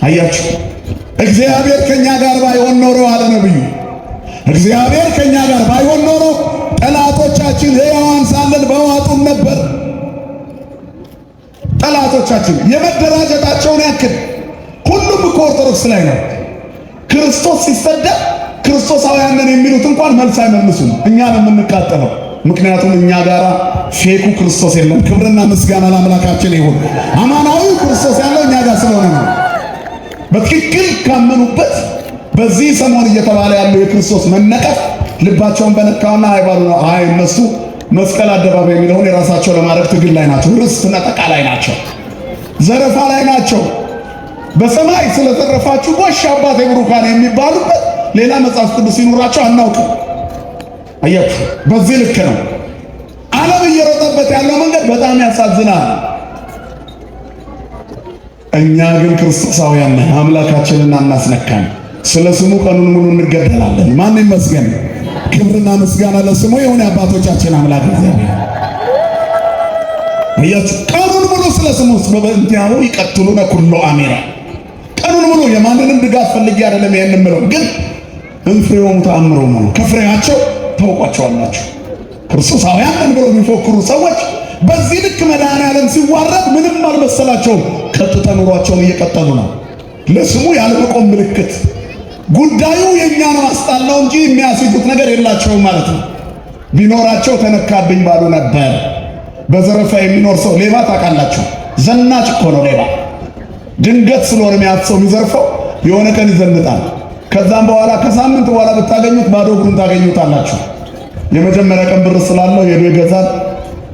[SPEAKER 1] አያችሁ፣ እግዚአብሔር ከኛ ጋር ባይሆን ኖሮ አለ ነብዩ፣ እግዚአብሔር ከኛ ጋር ባይሆን ኖሮ ጠላቶቻችን ሕያዋን ሳለን በዋጡን ነበር። ጠላቶቻችን የመደራጀታቸውን ያክል ሁሉም እኮ ኦርቶዶክስ ላይ ነው። ክርስቶስ ሲሰደብ ክርስቶሳውያን ነን የሚሉት እንኳን መልስ አይመልሱም። እኛ ነው የምንቃጠለው። ምክንያቱም እኛ ጋር ፌኩ ክርስቶስ የለም። ክብርና ምስጋና ለአምላካችን ይሁን። አማናዊው ክርስቶስ ያለው እኛ ጋር ስለሆነ ነው። በትክክል ካመኑበት በዚህ ሰሞን እየተባለ ያለው የክርስቶስ መነቀፍ ልባቸውን በነካውና አይባሉ ነው። አይ እነሱ መስቀል አደባባይ የሚለውን የራሳቸው ለማድረግ ትግል ላይ ናቸው። ርስት ነጠቃ ላይ ናቸው። ዘረፋ ላይ ናቸው። በሰማይ ስለዘረፋችሁ ጎሽ አባቴ ብሩካን የሚባሉበት ሌላ መጽሐፍ ቅዱስ ሲኖራቸው አናውቅም። አያችሁ፣ በዚህ ልክ ነው ዓለም እየሮጠበት ያለው መንገድ በጣም ያሳዝናል። እኛ ግን ክርስቶሳውያን ነን። አምላካችንን አናስነካን። ስለ ስሙ ቀኑን ሙሉ እንገደላለን። ማን ይመስገን? ክብርና ምስጋና ለስሙ ይሁን። አባቶቻችን አምላክ እግዚአብሔር አያችሁ፣ ቀኑን ሙሉ ስለ ስሙ በበእንቲአሁ ይቀትሉነ ኩሎ አሜራ። ቀኑን ሙሉ የማንንም ድጋፍ ፈልጌ አይደለም ይሄን የምለው፣ ግን እንፍሬውም ተአምሮም ነው። ከፍሬያቸው ታውቋቸዋላችሁ። ክርስቶሳውያን ነን ብለው የሚፎክሩ ሰዎች በዚህ ልክ መድኃኔዓለም ሲዋረድ ምንም አልመሰላቸውም። ቀጥታ ኑሯቸውን እየቀጠሉ ነው። ለስሙ ያለመቆም ምልክት ጉዳዩ የኛ ነው አስጣላው እንጂ የሚያስይዙት ነገር የላቸውም ማለት ነው። ቢኖራቸው ተነካብኝ ባሉ ነበር። በዘረፋ የሚኖር ሰው ሌባ ታውቃላችሁ፣ ዘናጭ እኮ ነው ሌባ። ድንገት ስለሆነ የሚያፍሰው የሚዘርፈው የሆነ ቀን ይዘንጣል። ከዛም በኋላ ከሳምንት በኋላ ብታገኙት ባዶ እግሩን ታገኙታላችሁ። የመጀመሪያ ቀን ብር ስላለው ሄዶ ይገዛል።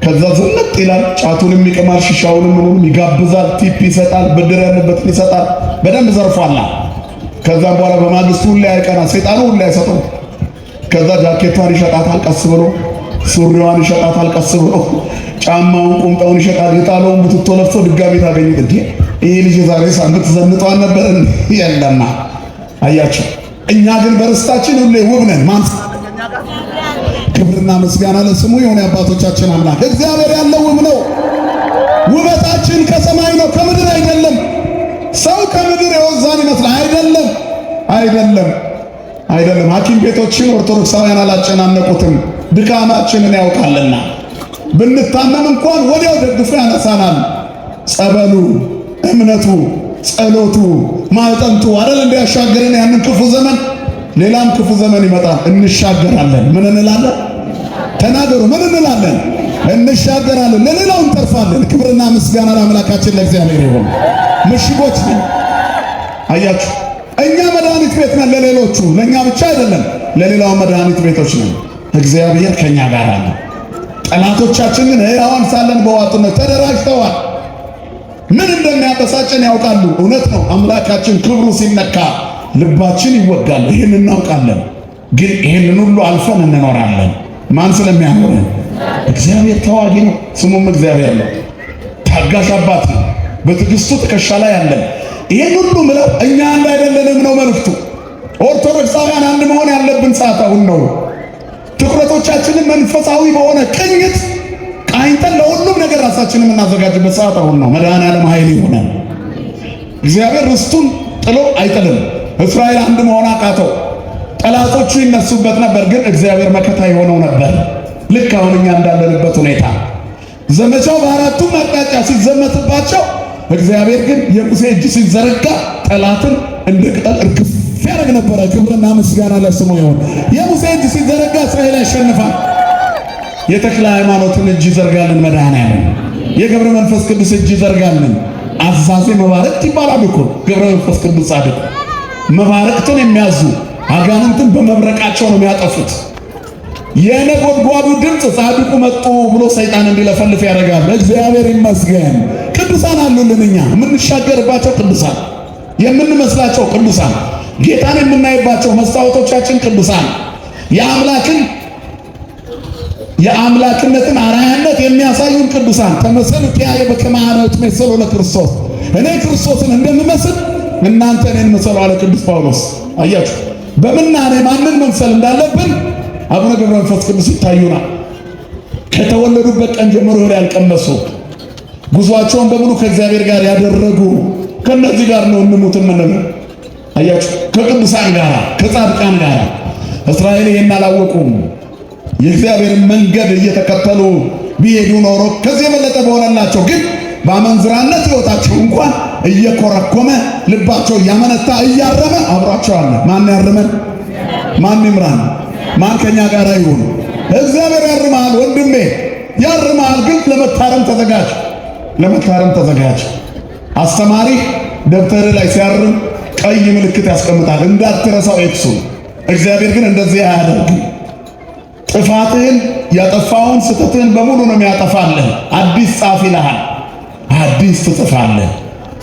[SPEAKER 1] ከዛ ዝንጥ ይላል። ጫቱንም ይቅማል፣ ሽሻውንም ምኑንም ይጋብዛል፣ ቲፕ ይሰጣል፣ ብድር ያለበትን ይሰጣል። በደንብ ዘርፏላ። ከዛም በኋላ በማግስቱ ሁሌ አይቀና፣ ሰይጣኑ ሁሌ አይሰጠው። ከዛ ጃኬቷን ይሸጣታል ቀስ ብሎ፣ ሱሪዋን ይሸጣታል ቀስ ብሎ፣ ጫማውን ቁምጣውን ይሸጣል። የጣለውን ቡትቶ ለብሶ ድጋሚ ታገኙት። እንዴ ይሄ ልጅ ዛሬ ሳምንት ዘንጧን ነበር የለማ። አያችሁ፣ እኛ ግን በርስታችን ሁሌ ውብ ነን። ማን ክብርና ምስጋና ለስሙ የሆነ አባቶቻችን አምላክ እግዚአብሔር ያለው ውብ ነው። ውበታችን ከሰማይ ነው፣ ከምድር አይደለም። ሰው ከምድር የወዛን ይመስላል። አይደለም፣ አይደለም፣ አይደለም። ሐኪም ቤቶችን ኦርቶዶክሳውያን አላጨናነቁትም። ድካማችንን ያውቃልና ብንታመም እንኳን ወዲያው ደግፎ ያነሳናል። ጸበሉ፣ እምነቱ፣ ጸሎቱ፣ ማዕጠንቱ አይደል እንዲያሻገረን ያንን ክፉ ዘመን። ሌላም ክፉ ዘመን ይመጣል፣ እንሻገራለን። ምን እንላለን? ተናገሩ። ምን እንላለን? እንሻገራለን፣ ለሌላው እንተርፋለን። ክብርና ምስጋና ለአምላካችን ለእግዚአብሔር ይሁን። ምሽጎች ነን። አያችሁ፣ እኛ መድኃኒት ቤት ነን ለሌሎቹ፣ ለእኛ ብቻ አይደለም፣ ለሌላው መድኃኒት ቤቶች ነን። እግዚአብሔር ከኛ ጋር አለ። ጠላቶቻችን ግን ሕያዋን ሳለን በዋጡነት ተደራጅተዋል። ምን እንደሚያበሳጨን ያውቃሉ። እውነት ነው። አምላካችን ክብሩ ሲነካ ልባችን ይወጋል። ይህን እናውቃለን። ግን ይህንን ሁሉ አልፈን እንኖራለን። ማን ስለሚያኖረን? እግዚአብሔር ተዋጊ ነው፣ ስሙም እግዚአብሔር ነው። ታጋሽ አባት ነው። በትዕግስቱ ትከሻ ላይ ያለን። ይህን ሁሉ ምለው እኛ አንድ አይደለንም ነው መልእክቱ። ኦርቶዶክሳውያን አንድ መሆን ያለብን ሰዓት አሁን ነው። ትኩረቶቻችንን መንፈሳዊ በሆነ ቅኝት ቃኝተን ለሁሉም ነገር ራሳችንን የምናዘጋጅበት ሰዓት አሁን ነው። መድኃኔዓለም ኃይል ይሆናል። እግዚአብሔር ርስቱን ጥሎ አይጥልም። እስራኤል አንድ መሆን አቃተው። ጠላቶቹ ይነሱበት ነበር፣ ግን እግዚአብሔር መከታ የሆነው ነበር። ልክ አሁን እኛ እንዳለንበት ሁኔታ ዘመቻው በአራቱም አቅጣጫ ሲዘመትባቸው፣ እግዚአብሔር ግን የሙሴ እጅ ሲዘረጋ ጠላትን እንደ ቅጠል እርግፍ ያደርግ ነበረ። ክብርና ምስጋና ለስሙ ይሁን። የሙሴ እጅ ሲዘረጋ እስራኤል ያሸንፋል። የተክለ ሃይማኖትን እጅ ይዘርጋልን መድኃኔዓለም። የገብረ መንፈስ ቅዱስ እጅ ይዘርጋልን። አዛዜ መባረክት ይባላል እኮ ገብረ መንፈስ ቅዱስ ጻድቅ። መባረክትን የሚያዙ አጋንንትን በመብረቃቸው ነው የሚያጠፉት። የነጎድጓዱ ድምፅ ጻድቁ መጡ ብሎ ሰይጣን እንዲለፈልፍ ያደርጋል። እግዚአብሔር ይመስገን። ቅዱሳን አሉልን። እኛ የምንሻገርባቸው ቅዱሳን፣ የምንመስላቸው ቅዱሳን፣ ጌታን የምናይባቸው መስታወቶቻችን ቅዱሳን፣ የአምላክነትን አርአያነት የሚያሳዩን ቅዱሳን። ተመሰሉ ኪያየ በከመ አነ እትሜሰሎ ለክርስቶስ፣ እኔ ክርስቶስን እንደምመስል እናንተ እኔን ምሰሉ አለ ቅዱስ ጳውሎስ። አያችሁ በምናኔ ማንን መምሰል እንዳለብን አቡነ ገብረ መንፈስ ቅዱስ ይታዩናል። ከተወለዱበት ቀን ጀምሮ ወሬ ያልቀመሱ ጉዟቸውን በሙሉ ከእግዚአብሔር ጋር ያደረጉ ከነዚህ ጋር ነው እንሙት የምንለው። አያችሁ ከቅዱሳን ጋር ከጻድቃን ጋር። እስራኤል ይሄን አላወቁም። የእግዚአብሔርን መንገድ እየተከተሉ ቢሄዱ ኖሮ ከዚህ የበለጠ በሆነላቸው። ግን በአመንዝራነት ሕይወታቸው እንኳን እየኮረኮመ ልባቸው እያመነታ እያረመ አብሯቸው አለ። ማን ያርመን? ማን ይምራን? ማን ከኛ ጋር ይሁን? እግዚአብሔር ያርማል ወንድሜ፣ ያርማል። ግን ለመታረም ተዘጋጅ፣ ለመታረም ተዘጋጅ። አስተማሪ ደብተር ላይ ሲያርም ቀይ ምልክት ያስቀምጣል እንዳትረሳው ኤክሱን። እግዚአብሔር ግን እንደዚህ አያደርግም። ጥፋትህን ያጠፋውን ስተትህን በሙሉ ነው የሚያጠፋልህ። አዲስ ጻፍ ይልሃል፣ አዲስ ትጽፋለህ።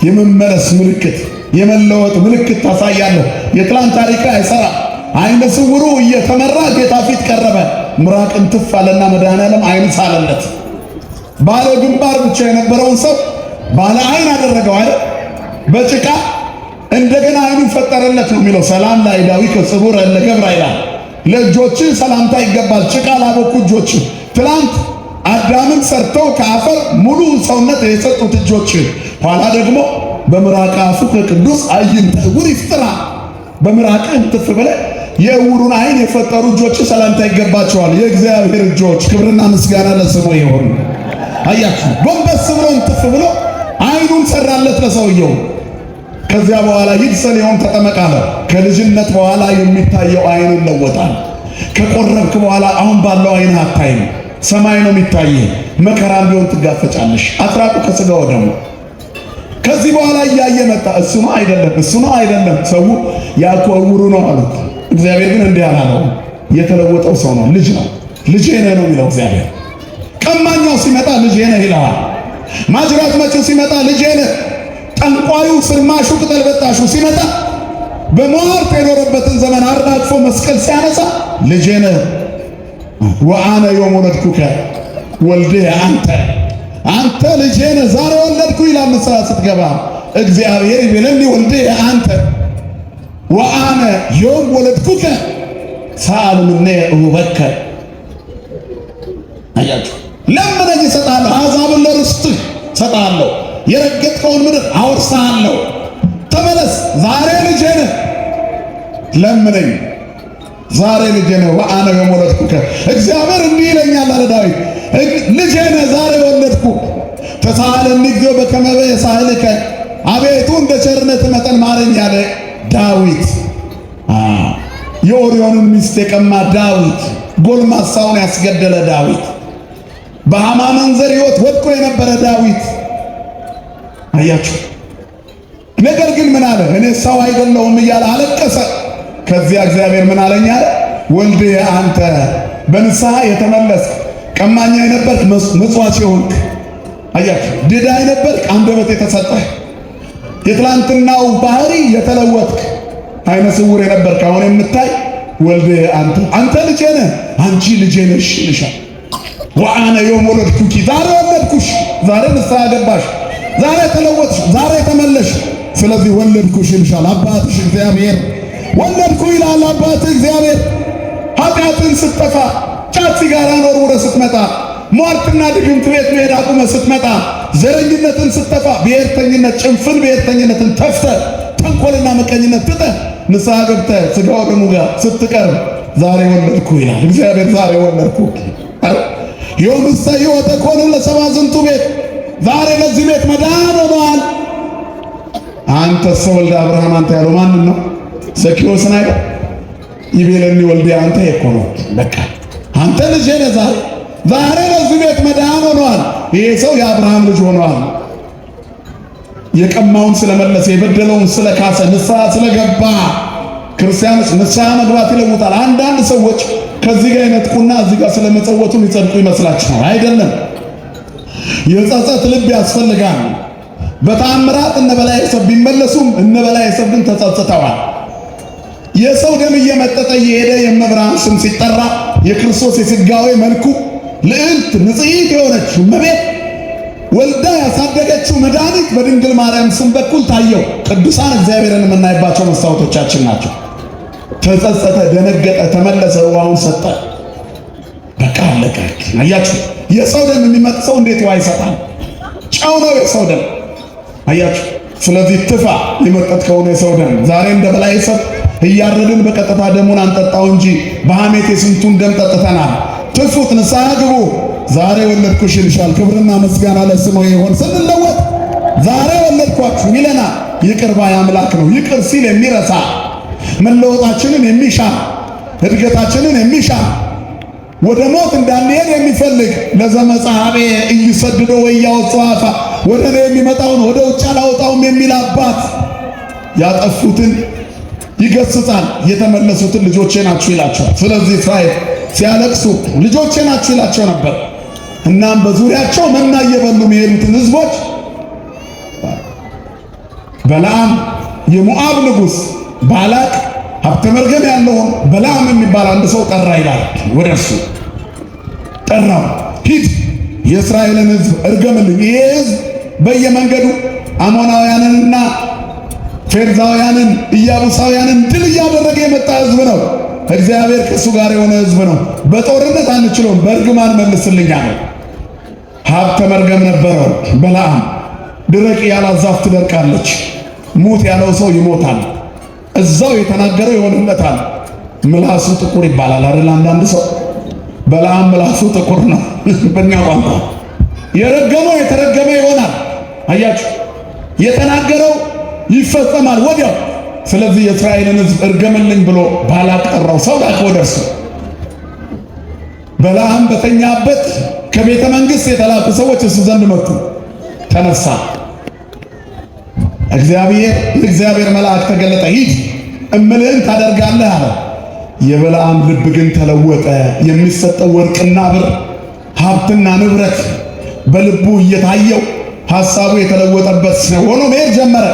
[SPEAKER 1] የመመለስ ምልክት፣ የመለወጥ ምልክት ታሳያለህ። የትላንት ታሪክ አይሰራም። አይነ ስውሩ እየተመራ ጌታ ፊት ቀረበ። ምራቅን ትፍ አለና መድኃኔዓለም አይን ሳለለት። ባለ ግንባር ብቻ የነበረውን ሰው ባለ አይን አደረገው አይደል? በጭቃ እንደገና አይኑን ፈጠረለት ነው የሚለው። ሰላም ለአይዳዊከ ጽቡረ ለገብራ ይላል። ለእጆች ሰላምታ ይገባል፣ ጭቃ ላበኩ እጆች። ትላንት አዳምን ሰርተው ከአፈር ሙሉ ሰውነት የሰጡት እጆች፣ ኋላ ደግሞ በምራቅ አፉ ከቅዱስ አይንተ ዕውር ይፍጥራ። በምራቅህ ትፍ ብለህ የዕውሩን አይን የፈጠሩ እጆች ሰላምታ ይገባቸዋል። የእግዚአብሔር እጆች ክብርና ምስጋና ለስሙ ይሁን። አያችሁ ጎንበስ ብሎ ትፍ ብሎ አይኑን ሰራለት ለሰውየው። ከዚያ በኋላ ሂድ ሰሊሆም ተጠመቅ አለ። ከልጅነት በኋላ የሚታየው አይን ይለወጣል። ከቆረብክ በኋላ አሁን ባለው አይን አታይም፣ ሰማይ ነው የሚታየ። መከራም ቢሆን ትጋፈጫለሽ። አትራቁ ከሥጋ ወደሙ። ከዚህ በኋላ እያየ መጣ። እሱ ነው አይደለም፣ እሱ ነው አይደለም። ሰው ያኮ ዕውሩ ነው አሉት። እግዚአብሔር ግን እንዲህ አላለው። የተለወጠው ሰው ነው፣ ልጅ ነው። ልጄ ነህ ነው የሚለው እግዚአብሔር። ቀማኛው ሲመጣ ልጄ ነህ ይልሃል። ማጅራት መጪው ሲመጣ ልጄ ነህ። ጠንቋዩ፣ ስርማሹ፣ ቅጠል በጣሹ ሲመጣ በሟርት የኖረበትን ዘመን አራግፎ መስቀል ሲያነሳ ልጄ ነህ። ወአነ ዮም ወለድኩከ ወልድየ አንተ ልጄ ነህ ዛሬ ወለድኩ ይላል። ንስሐ ስትገባ እግዚአብሔር ይበለኒ ወልድየ አንተ ወአነ ዮም ወለድኩከ ሰአል ምኔየ እሁበከ። አያችሁ ለምነኝ እሰጥሃለሁ፣ አሕዛብን ለርስትህ እሰጥሃለሁ፣ የረገጥከውን ምድር አወርሳለሁ። ተመለስ፣ ዛሬ ልጄ ነህ። ለምነኝ፣ ዛሬ ልጄ ነህ። ወአነ ዮም ወለድኩከ። እግዚአብሔር እንዲህ ይለኛል አለ ዳዊት፣ ልጄ ነህ ዛሬ ወለድኩ። ተሳሃለኒ እግዚኦ በከመ በየሳህልከ፣ አቤቱ እንደ ቸርነት መጠን ማረኝ ያለ ዳዊት። የኦርዮንን ሚስት የቀማ ዳዊት፣ ጎልማሳውን ያስገደለ ዳዊት፣ በሐማ መንዘር ሕይወት ወድቆ የነበረ ዳዊት። አያችሁ። ነገር ግን ምን አለ? እኔ ሰው አይደለሁም እያለ አለቀሰ። ከዚያ እግዚአብሔር ምን አለኝ አለ? ወልድየ አንተ በንስሐ የተመለስክ ቀማኛ የነበርክ ምጽዋት የሆንክ አያችሁ፣ ድዳ የነበርክ አንደበት የተሰጠህ፣ የትላንትናው ባህሪ የተለወጥክ፣ አይነ ስውር የነበርክ አሁን የምታይ ወልደ አንተ ልጄ ነህ አንቺ ልጄ ነሽ ይልሻል። ወአነ ዮም ወለድኩኪ፣ ዛሬ ወለድኩሽ፣ ዛሬ ንስሐ ገባሽ፣ ዛሬ ተለወጥሽ፣ ዛሬ ተመለሽ፣ ስለዚህ ወለድኩሽ ይልሻል አባትሽ እግዚአብሔር። ወለድኩ ይላል አባትህ እግዚአብሔር። ኃጢአትን ስትጠፋ፣ ጫት ሲጋራን ወርውረህ ስትመጣ፣ ሟርትና ድግምት ቤት መሄድ አቁመህ ስትመጣ፣ ዘረኝነትን ስትጠፋ፣ ብሔርተኝነት ጭንፍን ብሔርተኝነትን ተፍተህ፣ ተንኮልና መቀኝነት ትተህ ንስሐ ገብተህ ሥጋው ደሙ ጋር ስትቀርብ ዛሬ ወለድኩ ይላል እግዚአብሔር። ዛሬ ወለድኩ ዮም እሰይ ወተኮነ ለሰብአ ዝንቱ ቤት፣ ዛሬ ለዚህ ቤት መዳን ሆኗል። አንተ ሰው ወልደ አብርሃም አንተ ያለው ማንን ነው? ዘኪዎስን አይደል? ይቤለኒ ወልደ አንተ እኮ ነው። በቃ አንተ ልጅ ነህ። ዛሬ ለዚህ ቤት መዳን ሆኗል። ይሄ ሰው የአብርሃም ልጅ ሆኗል። የቀማውን ስለመለሰ፣ የበደለውን ስለካሰ፣ ንስሐ ስለገባ። ክርስቲያኖች ንስሐ መግባት ይለውጣል። አንዳንድ ሰዎች ከዚህ ጋር ይነጥቁና እዚህ ጋር ስለመጸወቱ ሊጸድቁ ይመስላችኋል። አይደለም። የጸጸት ልብ ያስፈልጋል። በተአምራት እነ በላይ ሰብ ቢመለሱም እነ በላይ ሰብ ግን ተጸጽተዋል። የሰው ደም እየመጠጠ እየሄደ የመብርሃን ስም ሲጠራ የክርስቶስ የሥጋዌ መልኩ ልዕልት ንጽሕት የሆነች እመቤት ወልዳ ያሳደገችው መድኃኒት በድንግል ማርያም ስም በኩል ታየው። ቅዱሳን እግዚአብሔርን የምናይባቸው መስታወቶቻችን ናቸው። ተጸጸተ፣ ደነገጠ፣ ተመለሰ፣ ውሃውን ሰጠ። በቃ አለቀ። አያችሁ፣ የሰው ደም የሚመጥሰው እንዴት ውሃ ይሰጣል? ጨው ነው የሰው ደም። አያችሁ። ስለዚህ ትፋ የመጠጥ ከሆነ የሰው ደም ዛሬ እንደ በላይ ሰብ እያረድን በቀጥታ ደሙን አንጠጣው እንጂ በሐሜት የስንቱን ደም ጠጥተናል። ትፉት፣ ንስሐ ግቡ። ዛሬ ወለድኩሽ ይልሻል። ክብርና ምስጋና ለስሙ ይሁን። ስንለወጥ ዛሬ ወለድኳችሁ ይለናል። ይቅር ባይ አምላክ ነው። ይቅር ሲል የሚረሳ መለወጣችንን የሚሻ እድገታችንን የሚሻ ወደ ሞት እንዳንሄድ የሚፈልግ ለዘመጻቤ እይሰድዶ ወያወጣው አፋ ወደ እኔ የሚመጣውን ወደ ውጭ አላወጣውም የሚል አባት ያጠፉትን ይገስጻል፣ የተመለሱትን ልጆቼ ናችሁ ይላቸዋል። ስለዚህ እስራኤል ሲያለቅሱ ልጆቼ ናችሁ ይላቸው ነበር። እናም በዙሪያቸው መና እየበሉ የሚሄዱትን ህዝቦች በለዓም የሞዓብ ንጉሥ ባላቅ ሀብተ መርገም ያለውን በለዓም የሚባል አንድ ሰው ጠራ ይላል። ወደ እርሱ ጠራው። ሂድ የእስራኤልን ህዝብ እርገምልኝ። ይሄ ህዝብ በየመንገዱ አሞናውያንንና ፌርዛውያንን ኢያቡሳውያንን ድል እያደረገ የመጣ ህዝብ ነው። እግዚአብሔር ከእሱ ጋር የሆነ ህዝብ ነው። በጦርነት አንችለውም፣ በእርግማን መልስልኝ አለው። ሀብተ መርገም ነበረው በለዓም። ድረቅ ያላት ዛፍ ትደርቃለች፣ ሙት ያለው ሰው ይሞታል። እዛው የተናገረው ይሆንለታል። ምላሱ ጥቁር ይባላል አይደል? አንዳንድ ሰው በለዓም ምላሱ ጥቁር ነው። በእኛ ቋንቋ የረገመው የተረገመ ይሆናል። አያችሁ፣ የተናገረው ይፈጸማል ወዲያው። ስለዚህ የእስራኤልን ህዝብ እርገምልኝ ብሎ ባላቅ ጠራው። ሰው ላከ ወደ እርሱ። በለዓም በተኛበት ከቤተ መንግሥት የተላኩ ሰዎች እሱ ዘንድ መጡ። ተነሳ። የእግዚአብሔር መልአክ ተገለጠ። ሂድ እምልህን ታደርጋለህ አለ። የበለዓም ልብ ግን ተለወጠ። የሚሰጠው ወርቅና ብር ሀብትና ንብረት በልቡ እየታየው ሐሳቡ የተለወጠበት ሆኖ መሄድ ጀመረ።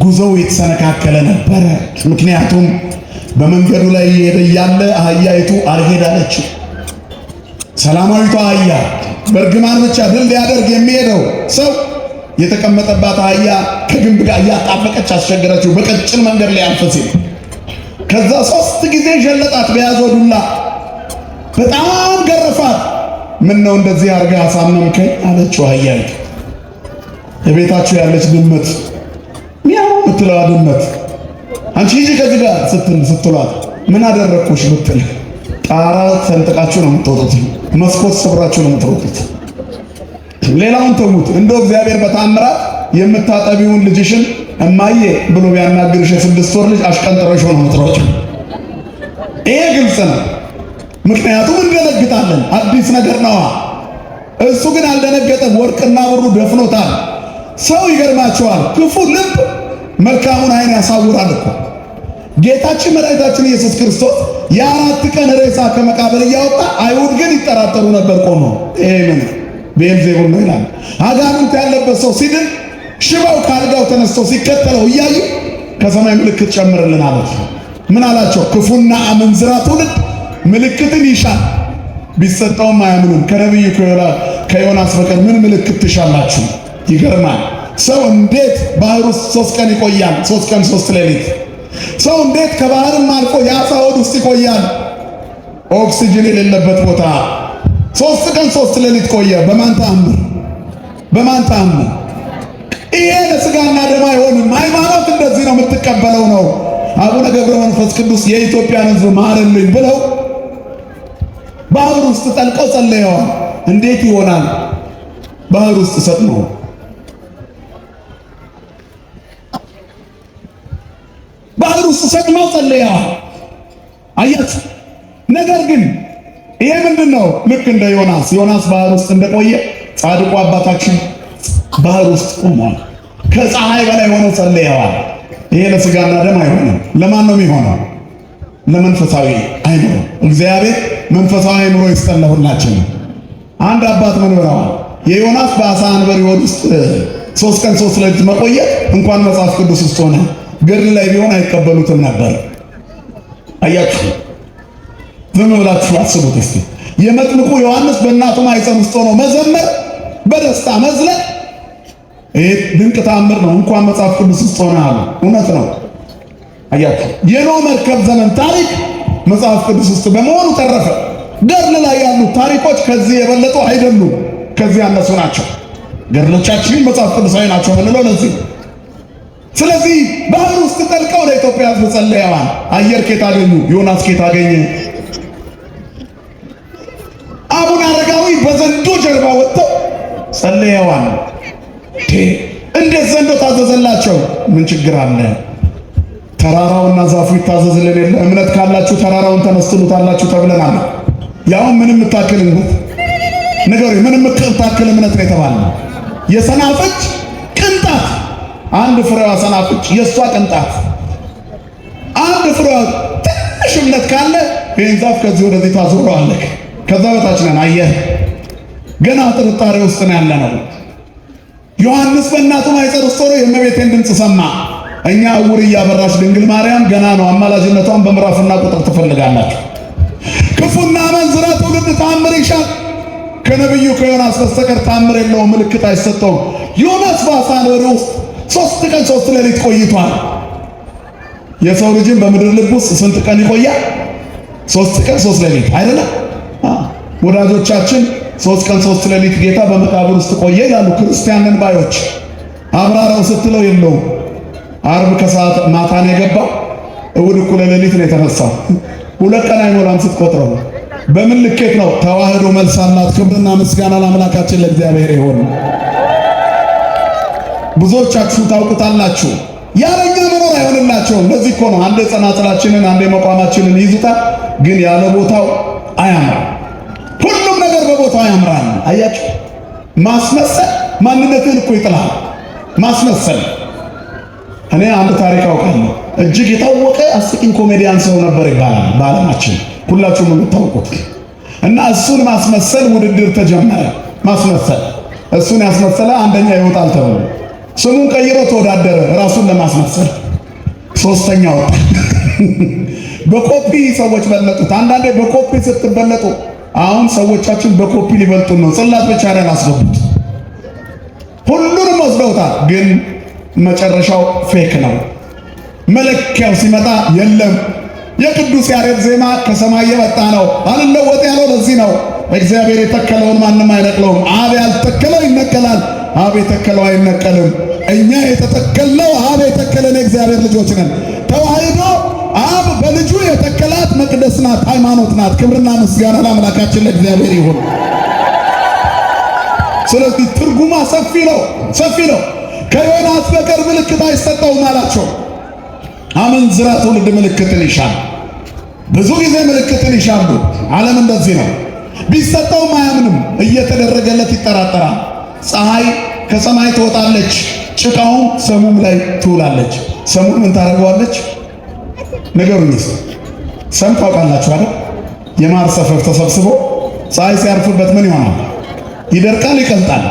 [SPEAKER 1] ጉዞው የተሰነካከለ ነበረ። ምክንያቱም በመንገዱ ላይ እየሄደ እያለ አህያይቱ አልሄድ አለችው። ሰላማዊቷ አህያ በእርግማን ብቻ ድል ሊያደርግ የሚሄደው ሰው የተቀመጠባት አህያ ከግንብ ጋር እያጣበቀች አስቸገረችው። በቀጭን መንገድ ላይ አልፈ ሲል ከዛ 3 ጊዜ ዠለጣት በያዘው ዱላ። በጣም ገረፋት። ምን ነው እንደዚህ አርጋ አሳመምከኝ አለችው አህያይቱ። የቤታችሁ ያለች ድመት ሚያው ምትለዋ ድመት አንቺ ሂጂ ከዚህ ጋር ስትሏት ምን አደረግኩሽ ብትል ጣራ ሰንጥቃችሁ ነው የምትወጡት፣ መስኮት ሰብራችሁ ነው የምትወጡት። ሌላውን ተዉት። እንደው እግዚአብሔር በታምራት የምታጠቢውን ልጅሽን እማዬ ብሎ ቢያናግርሽ የ6 ወር ልጅ አሽቀንጥረሽ ነው የምትሮጪው። ይሄ ግልጽ ነው። ምክንያቱም እንደነግጣለን፣ አዲስ ነገር ነዋ። እሱ ግን አልደነገጠም። ወርቅና ብሩ ደፍኖታል። ሰው ይገርማቸዋል። ክፉ ልብ መልካሙን ዓይን ያሳውራል እኮ። ጌታችን መድኃኒታችን ኢየሱስ ክርስቶስ የ4 ቀን ሬሳ ከመቃብር እያወጣ አይሁድ ግን ይጠራጠሩ ነበር ቆመው። ይሄ ምን ቤልዜቡል ነው ይላል። አጋንንት ያለበት ሰው ሲድን ሽባው ካልጋው ተነስቶ ሲከተለው እያዩ ከሰማይ ምልክት ጨምርልን አሉት። ምን አላቸው? ክፉና አመንዝራ ትውልድ ምልክትን ይሻል ቢሰጠውም አያምኑም። ከነቢዩ ከዮናስ በቀር ምን ምልክት ትሻላችሁ? ይገርማል። ሰው እንዴት ባህር ውስጥ 3 ቀን ይቆያል? 3 ቀን 3 ሌሊት። ሰው እንዴት ከባህርም አልፎ የአሳ ሆድ ውስጥ ይቆያል? ኦክሲጅን የሌለበት ቦታ 3 ቀን 3 ሌሊት ቆየ። በማን ተአምር? በማን ተአምር? ይሄ ለሥጋና ደም አይሆንም። ሃይማኖት እንደዚህ ነው የምትቀበለው ነው። አቡነ ገብረ መንፈስ ቅዱስ የኢትዮጵያን ሕዝብ ማረልኝ ብለው ባህር ውስጥ ጠልቀው ጸልየዋል። እንዴት ይሆናል? ባህር ውስጥ ሰጥመው ባህር ውስጥ ሰጥመው ጸልየዋል። አያት። ነገር ግን ይሄ ምንድነው? ልክ እንደ ዮናስ ባህር ውስጥ እንደቆየ ጻድቁ አባታችን ባህር ውስጥ ቆሟል። ከፀሐይ በላይ ሆነው ጸልየዋል። ይሄ ለሥጋና ደም አይሆንም። ለማን ነው የሚሆነው? ለመንፈሳዊ አይምሮ። እግዚአብሔር መንፈሳዊ አይምሮ ይስጠን ለሁላችን። አንድ አባት ምን ብለዋል? የዮናስ በአሳ አንበሪ ሆድ ውስጥ 3 ቀን 3 ሌሊት መቆየት እንኳን መጽሐፍ ቅዱስ ውስጥ ሆነ ገድል ላይ ቢሆን አይቀበሉትም ነበር። አያችሁ፣ ዝም ብላችሁ አስቡት እስቲ። የመጥምቁ ዮሐንስ በእናቱ ማኅፀን ውስጥ ሆኖ መዘመር፣ በደስታ መዝለል፣ ይሄ ድንቅ ተአምር ነው። እንኳን መጽሐፍ ቅዱስ ውስጥ ሆነ አሉ። እውነት ነው። አያችሁ፣ የኖህ መርከብ ዘመን ታሪክ መጽሐፍ ቅዱስ ውስጥ በመሆኑ ተረፈ። ገድል ላይ ያሉት ታሪኮች ከዚህ የበለጡ አይደሉም፣ ከዚህ ያነሱ ናቸው። ገድሎቻችን መጽሐፍ ቅዱሳዊ ናቸው የምንለው ለዚህ። ስለዚህ ባህር ውስጥ ጠልቀው ለኢትዮጵያ ሕዝብ ጸልየዋል። አየር ኬት አገኙ? ዮናስ ኬት አገኘ? አቡነ አረጋዊ በዘንዶ ጀርባ ወጥተው ጸልየዋል። እንዴት ዘንዶ ታዘዘላቸው? ምን ችግር አለ? ተራራውና ዛፉ ይታዘዝልን የለ? እምነት ካላችሁ ተራራውን ተነስተሉታላችሁ ተብለናል። ያው ምንም የምታክል እምነት ነገሩ ምንም የምታክል እምነት ነው የተባለው። የሰናፍጭ ቅንጣት አንድ ፍሬዋ ሰናፍጭ የሷ ቅንጣት አንድ ፍሬዋ ትንሽ እምነት ካለ ይህን ዛፍ ከዚህ ወደዚህ ታዞረዋለህ። ከዛ በታች ነን። አየህ፣ ገና ጥርጣሬ ውስጥ ነው ያለነው። ዮሐንስ በእናቱ ማኅፀን ውስጥ ሆኖ የእመቤቴን ድምፅ ሰማ። እኛ ዕውር እያበራች ድንግል ማርያም ገና ነው። አማላጅነቷን በምዕራፍና ቁጥር ትፈልጋላችሁ። ክፉና አመንዝራ ትውልድ ተአምር ይሻል። ከነቢዩ ከዮናስ በስተቀር ተአምር የለውም፣ ምልክት አይሰጠውም። ዮናስ በአሳ አንበሪ ውስጥ 3 ቀን 3 ሌሊት ቆይቷል። የሰው ልጅም በምድር ልብ ውስጥ ስንት ቀን ይቆያል? 3 ቀን 3 ሌሊት አይደለም? ወዳጆቻችን 3 ቀን 3 ሌሊት ጌታ በመቃብር ውስጥ ቆየ ይላሉ ክርስቲያንን ባዮች። አብራራው ስትለው የለውም። ዓርብ ከሰዓት ማታ ነው የገባው፣ እሑድ እኩለ ሌሊት ነው የተነሳው። 2 ቀን አይሞላም ስትቆጥረው። በምን ልኬት ነው? ተዋህዶ መልስ አላት። ክብርና ምስጋና ለአምላካችን ለእግዚአብሔር ይሁን። ብዙዎቻችሁ ታውቁታላችሁ። ያለኛ መኖር አይሆንላቸውም። ለዚህ እኮ ነው አንዴ ጸናጽላችንን አንዴ መቋማችንን ይዙታል፣ ግን ያለ ቦታው አያምራም። ሁሉም ነገር በቦታው ያምራል። አያችሁ፣ ማስመሰል ማንነትን እኮ ይጥላል። ማስመሰል። እኔ አንድ ታሪክ አውቃለሁ። እጅግ የታወቀ አስቂኝ ኮሜዲያን ሰው ነበር ይባላል በዓለማችን ሁላችሁም የምታውቁት። እና እሱን ማስመሰል ውድድር ተጀመረ። ማስመሰል እሱን ያስመሰለ አንደኛ ይወጣል ተብሎ ስሙን ቀይሮ ተወዳደረ ራሱን ለማስመሰል። 3ኛ ወጣ። በኮፒ ሰዎች በለጡት። አንዳንዴ በኮፒ ስትበለጡ፣ አሁን ሰዎቻችን በኮፒ ሊበልጡን ነው። ጽላት ብቻ ላይ አስገቡት። ሁሉንም ወስደውታል፣ ግን መጨረሻው ፌክ ነው። መለኪያው ሲመጣ የለም። የቅዱስ ያሬድ ዜማ ከሰማይ የመጣ ነው። አልለወጥ ያለው ለዚህ ነው። እግዚአብሔር የተከለውን ማንም አይነቅለውም። አብ ያልተከለው ይነቀላል፣ አብ የተከለው አይነቀልም። እኛ የተተከልነው አብ የተከለን የእግዚአብሔር ልጆች ነን። ተዋህዶ አብ በልጁ የተከላት መቅደስ ናት፣ ሃይማኖት ናት። ክብርና ምስጋና ለአምላካችን ለእግዚአብሔር ይሁን። ስለዚህ ትርጉማ ሰፊ ነው፣ ሰፊ ነው። ከዮናስ በቀር ምልክት አይሰጠውም አላቸው። አመንዝራ ትውልድ ምልክትን ይሻል። ብዙ ጊዜ ምልክትን ይሻሉ። ዓለም እንደዚህ ነው። ቢሰጠውም አያምንም፣ እየተደረገለት ይጠራጠራል። ፀሐይ ከሰማይ ትወጣለች፣ ጭቃውን ሰሙም ላይ ትውላለች። ሰሙን ምን ታደርገዋለች? ንገሩኝ። ሰም ታውቃላችሁ አይደል? የማር ሰፈፍ ተሰብስቦ ፀሐይ ሲያርፍበት ምን ይሆናል? ይደርቃል፣ ይቀልጣል፣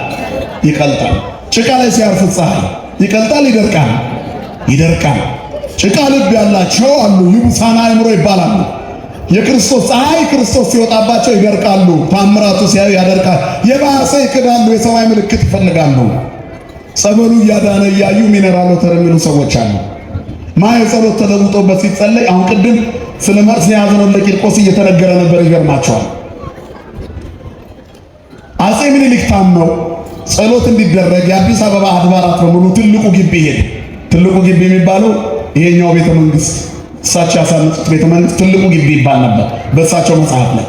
[SPEAKER 1] ይቀልጣል። ጭቃ ላይ ሲያርፍ ፀሐይ ይቀልጣል፣ ይደርቃል፣ ይደርቃል። ጭቃ ልብ ያላቸው አሉ፣ ይቡሳና አእምሮ ይባላሉ። የክርስቶስ ፀሐይ ክርስቶስ ሲወጣባቸው ይደርቃሉ። ታምራቱ ሲያዩ ያደርቃል። የባሰ ይክዳሉ፣ የሰማይ ምልክት ይፈልጋሉ። ጸበሉ እያዳነ እያዩ ሚነራል ወተር የሚሉ ሰዎች አሉ። ማየ ጸሎት ተለውጦበት ሲጸለይ አሁን ቅድም ስለ መርስ ያዘነው ለቂርቆስ እየተነገረ ነበር። ይገርማቸዋል። አፄ ምኒልክ ታመው ጸሎት እንዲደረግ የአዲስ አበባ አድባራት በሙሉ ትልቁ ግቢ ሄደ። ትልቁ ግቢ የሚባለው ይሄኛው ቤተ መንግስት እሳቸው ያሳነጹት ቤተ መንግስት ትልቁ ግቢ ይባል ነበር በእሳቸው መጽሐፍ ላይ።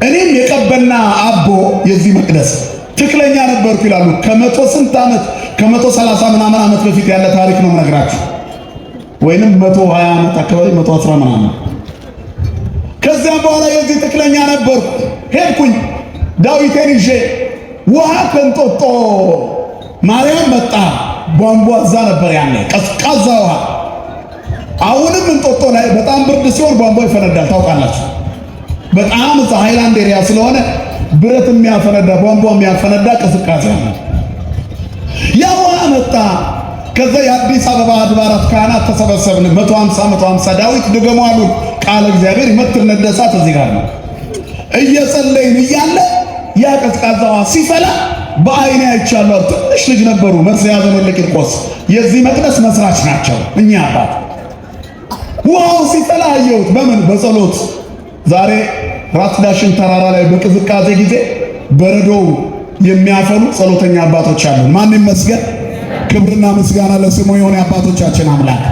[SPEAKER 1] እኔም የቀበና አቦ የዚህ መቅደስ ትክክለኛ ነበርኩ ይላሉ። ከመቶ ስንት ዓመት ከ130 ምናምን ዓመት በፊት ያለ ታሪክ ነው የምነግራችሁ፣ ወይንም 120 ዓመት አካባቢ 110 ምናምን። ከዚያም በኋላ የዚህ ትክክለኛ ነበርኩ ሄድኩኝ ዳዊቴን ይዤ ውሃ ከእንጦጦ ማርያም መጣ። ቧንቧ እዛ ነበር ያለ ቀዝቃዛ ውሃ። አሁንም እንጦጦ ላይ በጣም ብርድ ሲሆን ቧንቧ ይፈነዳል ታውቃላችሁ። በጣም እዛ ሃይላንድ ኤሪያ ስለሆነ ብረት የሚያፈነዳ ቧንቧ የሚያፈነዳ ቅዝቃዜ አለ። ያ ውሃ መጣ። ከዛ የአዲስ አበባ አድባራት ካህናት ተሰበሰብን። 150 ዳዊት ድገሙ አሉ። ቃለ እግዚአብሔር ይመትር እሳት እዚህ ጋር ነው። እየጸለይን እያለ ያ ቀዝቃዛ ውሃ ሲፈላ በአይኔ አይቻለሁ። ትንሽ ልጅ ነበሩ። መርስ ያዘነው ለቂርቆስ የዚህ መቅደስ መስራች ናቸው እኛ አባት። ውሃው ሲፈላ አየሁት። በምን በጸሎት። ዛሬ ራስ ዳሽን ተራራ ላይ በቅዝቃዜ ጊዜ በረዶው የሚያፈሉ ጸሎተኛ አባቶች አሉ። ማን ይመስገን? ክብርና ምስጋና ለስሙ የሆነ አባቶቻችን አምላክ።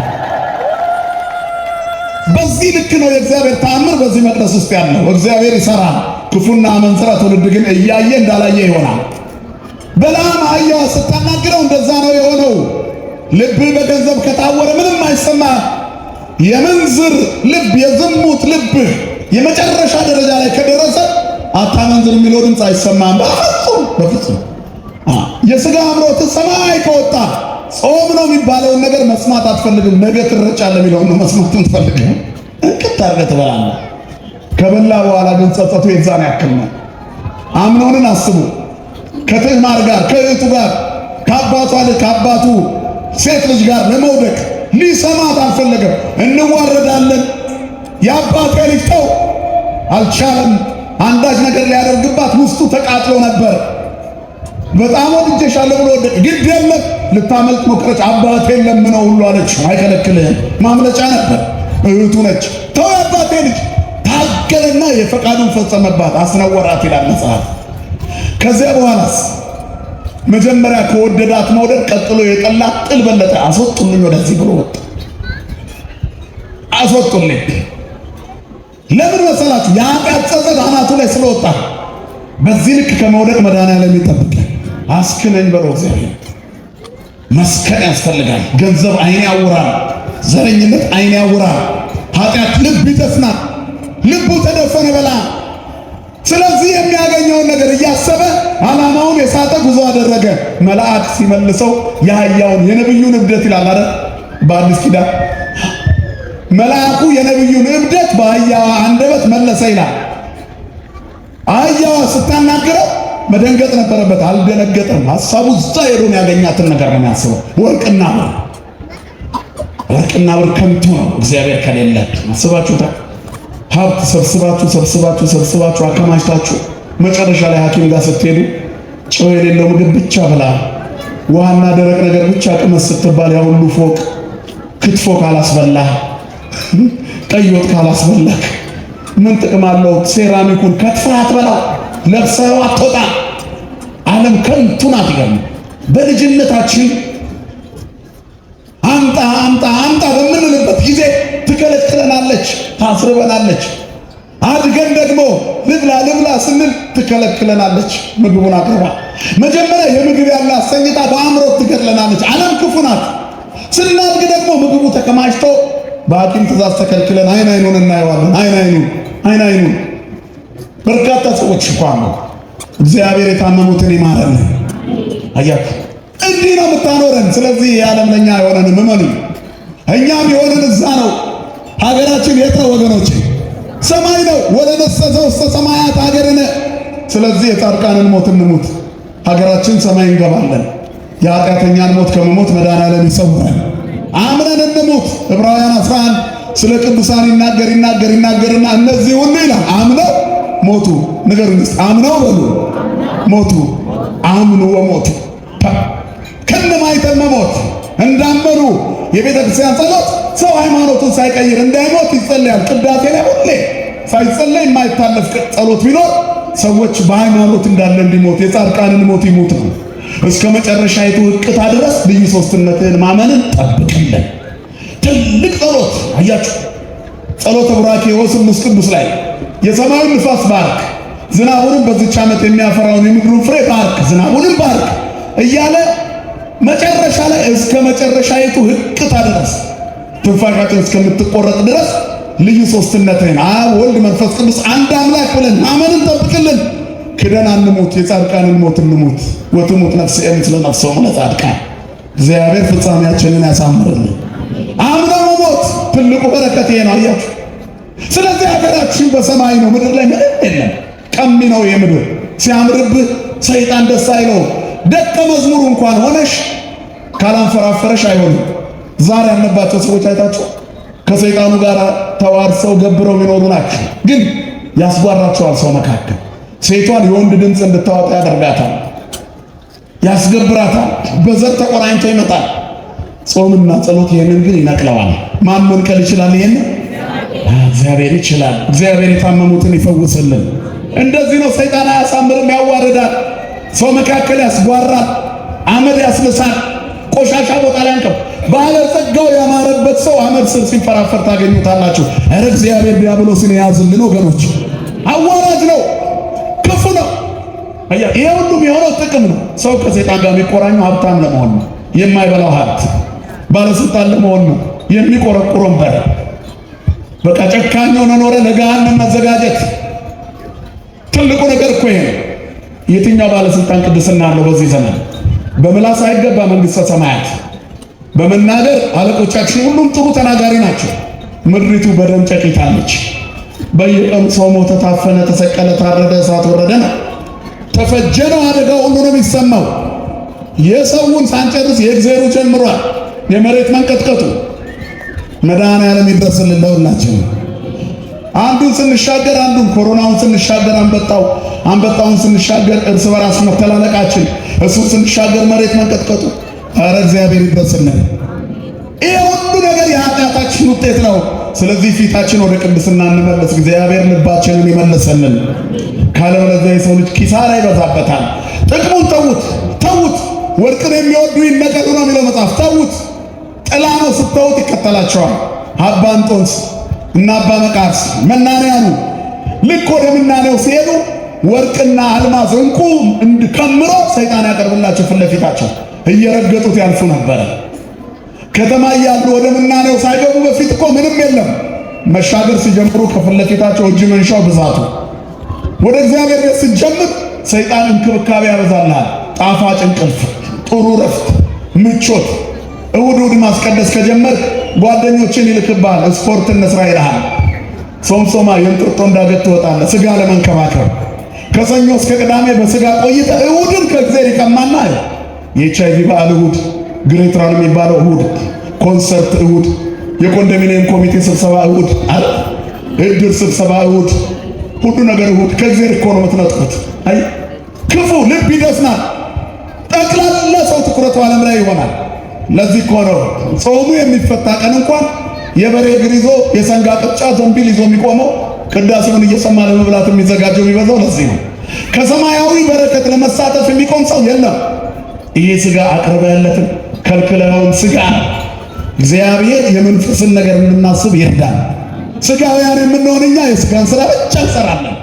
[SPEAKER 1] በዚህ ልክ ነው የእግዚአብሔር ተአምር በዚህ መቅደስ ውስጥ ያለው። እግዚአብሔር ይሰራል። ክፉና አመንዝራ ትውልድ ግን እያየ እንዳላየ ይሆናል። በለዓም አህያዋ ስታናግረው እንደዛ ነው የሆነው። ልብ በገንዘብ ከታወረ ምንም አይሰማ። የምንዝር ልብ የዝሙት ልብ የመጨረሻ ደረጃ ላይ ከደረሰ አታመንዝር የሚለው ድምፅ አይሰማም። በፍጹም የሥጋ አምሮት ሰማይ ከወጣ ጾም ነው የሚባለውን ነገር መስማት አትፈልግም። ነገ ትረጫለህ የሚለውን ነው መስማት ትፈልግም። እንቅጥ አድርገህ ትበላለህ። ከበላ በኋላ ግን ጸጸቱ የዛን ያክል ነው። አምኖንን አስቡ። ከትዕማር ጋር ከእህቱ ጋር ከአባቷ ልጅ ከአባቱ ሴት ልጅ ጋር ለመውደቅ ሊሰማት አልፈለገም። እንዋረዳለን የአባቴ ልጅ ተው አልቻለም። አንዳች ነገር ሊያደርግባት ውስጡ ተቃጥሎ ነበር። በጣም ወድጄሻለሁ ብሎ ወደቀ። ግድ የለም ልታመልጥ ሞከረች። አባቴን ለምነው ሁሉ አለች። አይከለክልህም። ማምለጫ ነበር። እህቱ ነች። ተው የአባቴ ልጅ ታገለና የፈቃዱን ፈጸመባት። አስነወራት ይላል መጽሐፍ። ከዚያ በኋላስ መጀመሪያ ከወደዳት መውደድ ቀጥሎ የጠላት ጥል በለጠ። አስወጡልኝ ወደዚህ ብሎ ወጣ። አስወጡልኝ። ለምን መሰላችሁ? የኃጢአት ጸጸት አናቱ ላይ ስለወጣ። በዚህ ልክ ከመውደቅ መድኃኒዓለም ይጠብቃል። አስክነኝ በለው እግዚአብሔር። መስከን ያስፈልጋል። ገንዘብ አይን ያውራል። ዘረኝነት አይን ያውራል። ኃጢአት ልብ ይደፍናል። ልቡ ተደፈነ በላ። ስለዚህ የሚያገኘውን ነገር እያሰበ ዓላማውን የሳተ ጉዞ አደረገ። መልአክ ሲመልሰው የአህያውን የነብዩን እብደት ይላል አይደል? በአዲስ ኪዳን መልአኩ የነብዩን እብደት በአህያዋ አንደበት መለሰ ይላል። አህያዋ ስታናግረው መደንገጥ ነበረበት። አልደነገጠም። ሐሳቡ እዛ ሄዶ ያገኛትን ነገር ነው የሚያስበው። ወርቅና ብር ከንቱ ነው እግዚአብሔር ከሌለ። አስባችሁታል? ሀብት ሰብስባችሁ አከማችታችሁ መጨረሻ ላይ ሐኪም ጋር ስትሄዱ ጨው የሌለው ምግብ ብቻ ብላ ውሃና ደረቅ ነገር ብቻ ቅመስ ስትባል ያ ሁሉ ፎቅ ክትፎ ካላስበላህ ቀይ ወጥ ካላስበላህ ምን ጥቅም አለው? ሴራሚኩን ከትፈህ አትበላው፣ ለብሰኸው አትወጣ። ዓለም ከንቱ ናት። ይገርም። በልጅነታችን አምጣ በምንልበት ጊዜ ትከለክለናለች፣ ታስርበናለች። አድገን ደግሞ ልብላ ስንል ትከለክለናለች። ምግቡን አቅርባ መጀመሪያ የምግብ ያለ አሰኝታ በአምሮት ትገድለናለች። ዓለም ክፉ ናት። ስናድግ ደግሞ ምግቡ ተከማችቶ በሐኪም ትእዛዝ ተከልክለን አይኑን እናየዋለን። አይኑን በርካታ ሰዎች እንኳን ነው። እግዚአብሔር የታመሙትን ይማረን። አያችሁ እንዲህ ነው የምታኖረን። ስለዚህ የዓለም ለኛ አይሆነንም። እመኑ። እኛም የሆነን እዛ ነው። ሀገራችን የት ነው ወገኖቼ? ሰማይ ነው። ወደ ነሰሰ ውስተ ሰማያት ሀገርነ ስለዚህ የጻድቃንን ሞት እንሙት፣ ሀገራችን ሰማይ እንገባለን። የኃጢአተኛን ሞት ከመሞት መድኃኔዓለም ይሰውራል። አምነን እንሙት። ዕብራውያን 11 ስለ ቅዱሳን ይናገርና እነዚህ ሁሉ ይላል አምነው ሞቱ። ንገሩኝ እስቲ አምነው በሉ ሞቱ። አምኑ ወሞቱ ከነማይተም መሞት እንዳመኑ የቤተ ክርስቲያን ጸሎት ሰው ሃይማኖቱን ሳይቀይር እንዳይሞት ይጸለያል። ቅዳሴ ላይ ሁሌ ሳይጸለይ የማይታለፍ ጸሎት ቢኖር ሰዎች በሃይማኖት እንዳለ እንዲሞት የጻድቃንን ሞት ይሞት ነው። እስከ መጨረሻይቱ ሕቅታ ድረስ ልዩ ሦስትነትህን ማመንን ጠብቅልን። ትልቅ ጸሎት አያችሁ። ጸሎተ ቡራኬ ወስሉስ ቅዱስ ላይ የሰማዩን ንፋስ ባርክ፣ ዝናቡንም በዚች ዓመት የሚያፈራውን የምድሩን ፍሬ ባርክ፣ ዝናቡንም ባርክ እያለ መጨረሻ ላይ እስከ መጨረሻይቱ ሕቅታ ድረስ ትንፋሻችን እስከምትቆረጥ ድረስ ልዩ ሦስትነትህን አብ ወልድ መንፈስ ቅዱስ አንድ አምላክ ብለን ማመንን ጠብቅልን። ክደን አንሙት፣ የጻድቃንን ሞት እንሙት። ወትሙት ነፍሴ ምስለ ነፍሶሙ ለጻድቃን። እግዚአብሔር ፍጻሜያችንን ያሳምርልን። አምነው መሞት ትልቁ በረከት ይሄ ነው። አያችሁ። ስለዚህ ሀገራችን በሰማይ ነው፣ ምድር ላይ ምንም የለም። ቀሚ ነው የምድር ሲያምርብህ ሰይጣን ደስ አይለው። ደቀ መዝሙሩ እንኳን ሆነሽ ካላንፈራፈረሽ አይሆንም። ዛሬ ያለባቸው ሰዎች አይታችሁ ከሰይጣኑ ጋር ተዋርሰው ገብረው የሚኖሩ ናቸው። ግን ያስጓራቸዋል። ሰው መካከል ሴቷን የወንድ ድምፅ እንድታወጣ ያደርጋታል፣ ያስገብራታል። በዘር ተቆራኝቶ ይመጣል። ጾምና ጸሎት ይሄንን ግን ይነቅለዋል። ማን መንቀል ይችላል? ይሄን እግዚአብሔር ይችላል። እግዚአብሔር የታመሙትን ይፈውስልን። እንደዚህ ነው። ሰይጣን አያሳምርም፣ ያዋርዳል። ሰው መካከል ያስጓራል፣ አመድ ያስነሳል፣ ቆሻሻ ቦታ ላይ አንቀም። ባለጸጋው ያማረበት ሰው አመድ ስር ሲፈራፈር ታገኙታላችሁ። ኧረ እግዚአብሔር ዲያብሎስን የያዝልን ወገኖች። አዋራጅ ነው፣ ክፉ ነው። ይሄ ሁሉም የሆነው ጥቅም ነው። ሰው ከሰይጣን ጋር የሚቆራኘው ሀብታም ለመሆን ነው። የማይበላው ሀብት ባለስልጣን ለመሆን ነው። የሚቆረቁረን በር በቃ ጨካኝ ሆነ ኖረ ለገሃነም መዘጋጀት። ትልቁ ነገር እኮ ይሄ ነው። የትኛው ባለስልጣን ቅድስና አለው በዚህ ዘመን? በምላስ አይገባ መንግሥተ ሰማያት። በመናገር አለቆቻችን ሁሉም ጥሩ ተናጋሪ ናቸው። ምድሪቱ በደም ጨቂታለች። በየቀኑ ሰው ሞተ፣ ታፈነ፣ ተሰቀለ፣ ታረደ፣ እሳት ወረደ ነው፣ ተፈጀ ነው። አደጋው ሁሉ ነው የሚሰማው። የሰውን ሳንጨርስ የእግዚአብሔሩ ጀምሯል። የመሬት መንቀጥቀጡ መድኃኔዓለም ይድረስልን ለሁላችን። አንዱን ስንሻገር አንዱን፣ ኮሮናውን ስንሻገር አንበጣውን ስንሻገር እርስ በራስ መተላለቃችን፣ እሱን ስንሻገር መሬት መንቀጥቀጡ። ኧረ እግዚአብሔር ይድረስልን። ይህ ሁሉ ነገር የኃጢአታችን ውጤት ነው። ስለዚህ ፊታችን ወደ ቅድስና እንመለስ። እግዚአብሔር ልባችንን ይመልሰልን። ካለበለዚያ የሰው ልጅ ኪሳራ ይበዛበታል። ጥቅሙን ተዉት። ወርቅን የሚወዱ ይነቀሉ ነው የሚለው መጽሐፍ። ተዉት። ጥላ ነው፣ ስተውት ይከተላቸዋል። አባ እንጦንስ እና አባ መቃርስ መናንያኑ ልክ ወደ ምናኔው ሲሄዱ ወርቅና አልማዝ ዕንቁ ከምሮ ሰይጣን ያቀርብላቸው ፊት ለፊታቸው እየረገጡት ያልፉ ነበረ። ከተማ እያሉ ወደ ምናኔው ሳይገቡ በፊት እኮ ምንም የለም። መሻገር ሲጀምሩ ከፊት ለፊታቸው እጅ መንሻው ብዛቱ። ወደ እግዚአብሔር ቤት ስትጀምር ሰይጣን እንክብካቤ ያበዛልሃል። ጣፋጭ እንቅልፍ፣ ጥሩ ረፍት፣ ምቾት። እሑድ ማስቀደስ ከጀመር ጓደኞችን ይልክብሃል። ስፖርት እንስራ ይልሃል። ሶምሶማ የእንጦጦ እንዳገት ትወጣለህ ስጋ ለመንከባከብ። ከሰኞ እስከ ቅዳሜ በስጋ ቆይተ እሑድን ከእግዚአብሔር ይቀማና የኤችአይቪ በዓል እሑድ፣ ግሬት ራን የሚባለው እሑድ፣ ኮንሰርት እሑድ፣ የኮንዶሚኒየም ኮሚቴ ስብሰባ እሑድ፣ እድር ስብሰባ እሑድ፣ ሁሉ ነገር እሑድ። ከእግዚአብሔር እኮ ነው የምትነጥቁት። አይ ክፉ ልብ ይደስናል። ጠቅላላ ሰው ትኩረቱ ዓለም ላይ ይሆናል። ለዚህ እኮ ነው ጾሙ የሚፈታ ቀን እንኳን የበሬ እግር ይዞ የሰንጋ ቅርጫ ዘንቢል ይዞ የሚቆመው ቅዳሴውን እየሰማ ለመብላት የሚዘጋጀው የሚበዛው ለዚህ ነው። ከሰማያዊ በረከት ለመሳተፍ የሚቆም ሰው የለም። ይሄ ስጋ አቅርበህለትን ከልክለውን ስጋ እግዚአብሔር የመንፈስን ነገር እንድናስብ ይርዳል። ስጋውያን የምንሆን እኛ የስጋን ስራ ብቻ እንሰራለን።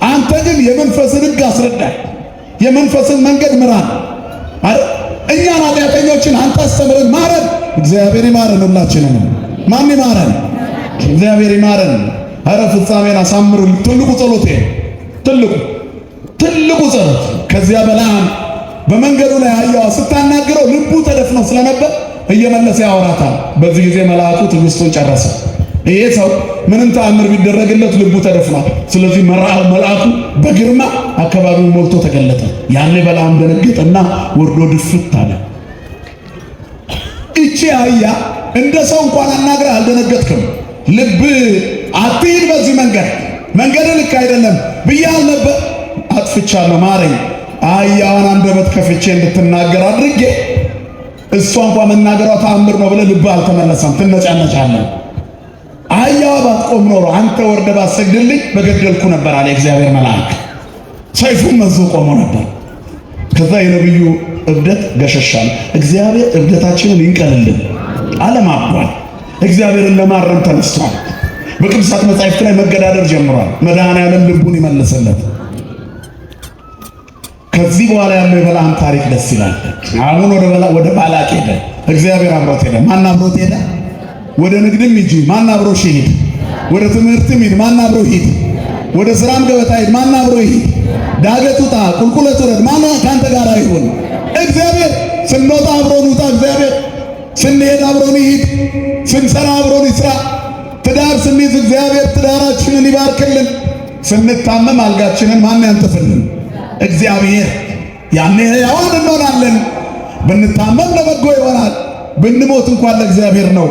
[SPEAKER 1] አንተ ግን የመንፈስን ሕግ አስረዳን፣ የመንፈስን መንገድ ምራን። እኛን ኃጢአተኞችን አንተ አስተምረን፣ ማረን። እግዚአብሔር ይማረን ሁላችንን። ማን ይማረን? እግዚአብሔር ይማረን። ኧረ ፍጻሜን አሳምሩ። ትልቁ ጸሎቴ ትልቁ ጸሎት ከዚያ በላም በመንገዱ ላይ አየዋ ስታናግረው ልቡ ተደፍኖ ስለነበር እየመለሰ ያወራታል። በዚህ ጊዜ መልአኩ ትዕግስቱን ጨረሰ። ይሄ ሰው ምንም ተአምር ቢደረግለት ልቡ ተደፍኗል። ስለዚህ መልአኩ በግርማ አካባቢውን ሞልቶ ተገለጠ። ያኔ በለዓም ደነገጠና ወርዶ ድፍት አለ። እቺ አህያ እንደ ሰው እንኳን አናግረህ አልደነገጥክም? ልብ አትሂድ በዚህ መንገድ ልክ አይደለም ብያል ነበር። አጥፍቻለሁ ማረኝ። አህያዋን አንደበት ከፍቼ እንድትናገር አድርጌ እሷ እንኳን መናገሯ ተአምር ነው ብለህ ልብ አልተመለሰም፣ ትነጫነጫለህ። አህያዋ ባትቆም ኖሮ አንተ ወርደህ ባትሰግድልኝ በገደልኩ ነበር አለ እግዚአብሔር መልአክ። ሰይፉን መዞ ቆሞ ነበር። ከዛ የነብዩ እብደት ገሸሻል። እግዚአብሔር እብደታችንን ይንቀልልን። ዓለም አብዷል። እግዚአብሔርን ለማረም ተነስቷል። በቅዱሳት መጻሕፍት ላይ መገዳደር ጀምሯል። መድኃኔዓለም ልቡን ይመልስለት። ከዚህ በኋላ ያለው የበለዓም ታሪክ ደስ ይላል። አሁን ወደ ባላቅ ሄደ። እግዚአብሔር አብሮት ሄደ። ማን አብሮት ሄደ? ወደ ንግድም ሂጂ፣ ማን አብሮ ሂድ? ወደ ትምህርትም ሂድ፣ ማን አብሮ ሂድ? ወደ ስራም ገበታ ሂድ፣ ማን አብሮ ሂድ? ዳገት ውጣ፣ ቁልቁለት ውረድ፣ ማን ካንተ ጋር ይሁን? እግዚአብሔር። ስንወጣ አብሮን ውጣ እግዚአብሔር፣ ስንሄድ አብሮን ይሂድ፣ ስንሰራ አብሮን ይስራ። ትዳር ስንይዝ እግዚአብሔር ትዳራችንን ይባርክልን። ስንታመም አልጋችንን ማን ያንጥፍልን? እግዚአብሔር። ያኔ ሕያዋን እንሆናለን። ብንታመም ለበጎ ይሆናል። ብንሞት እንኳን ለእግዚአብሔር ነው።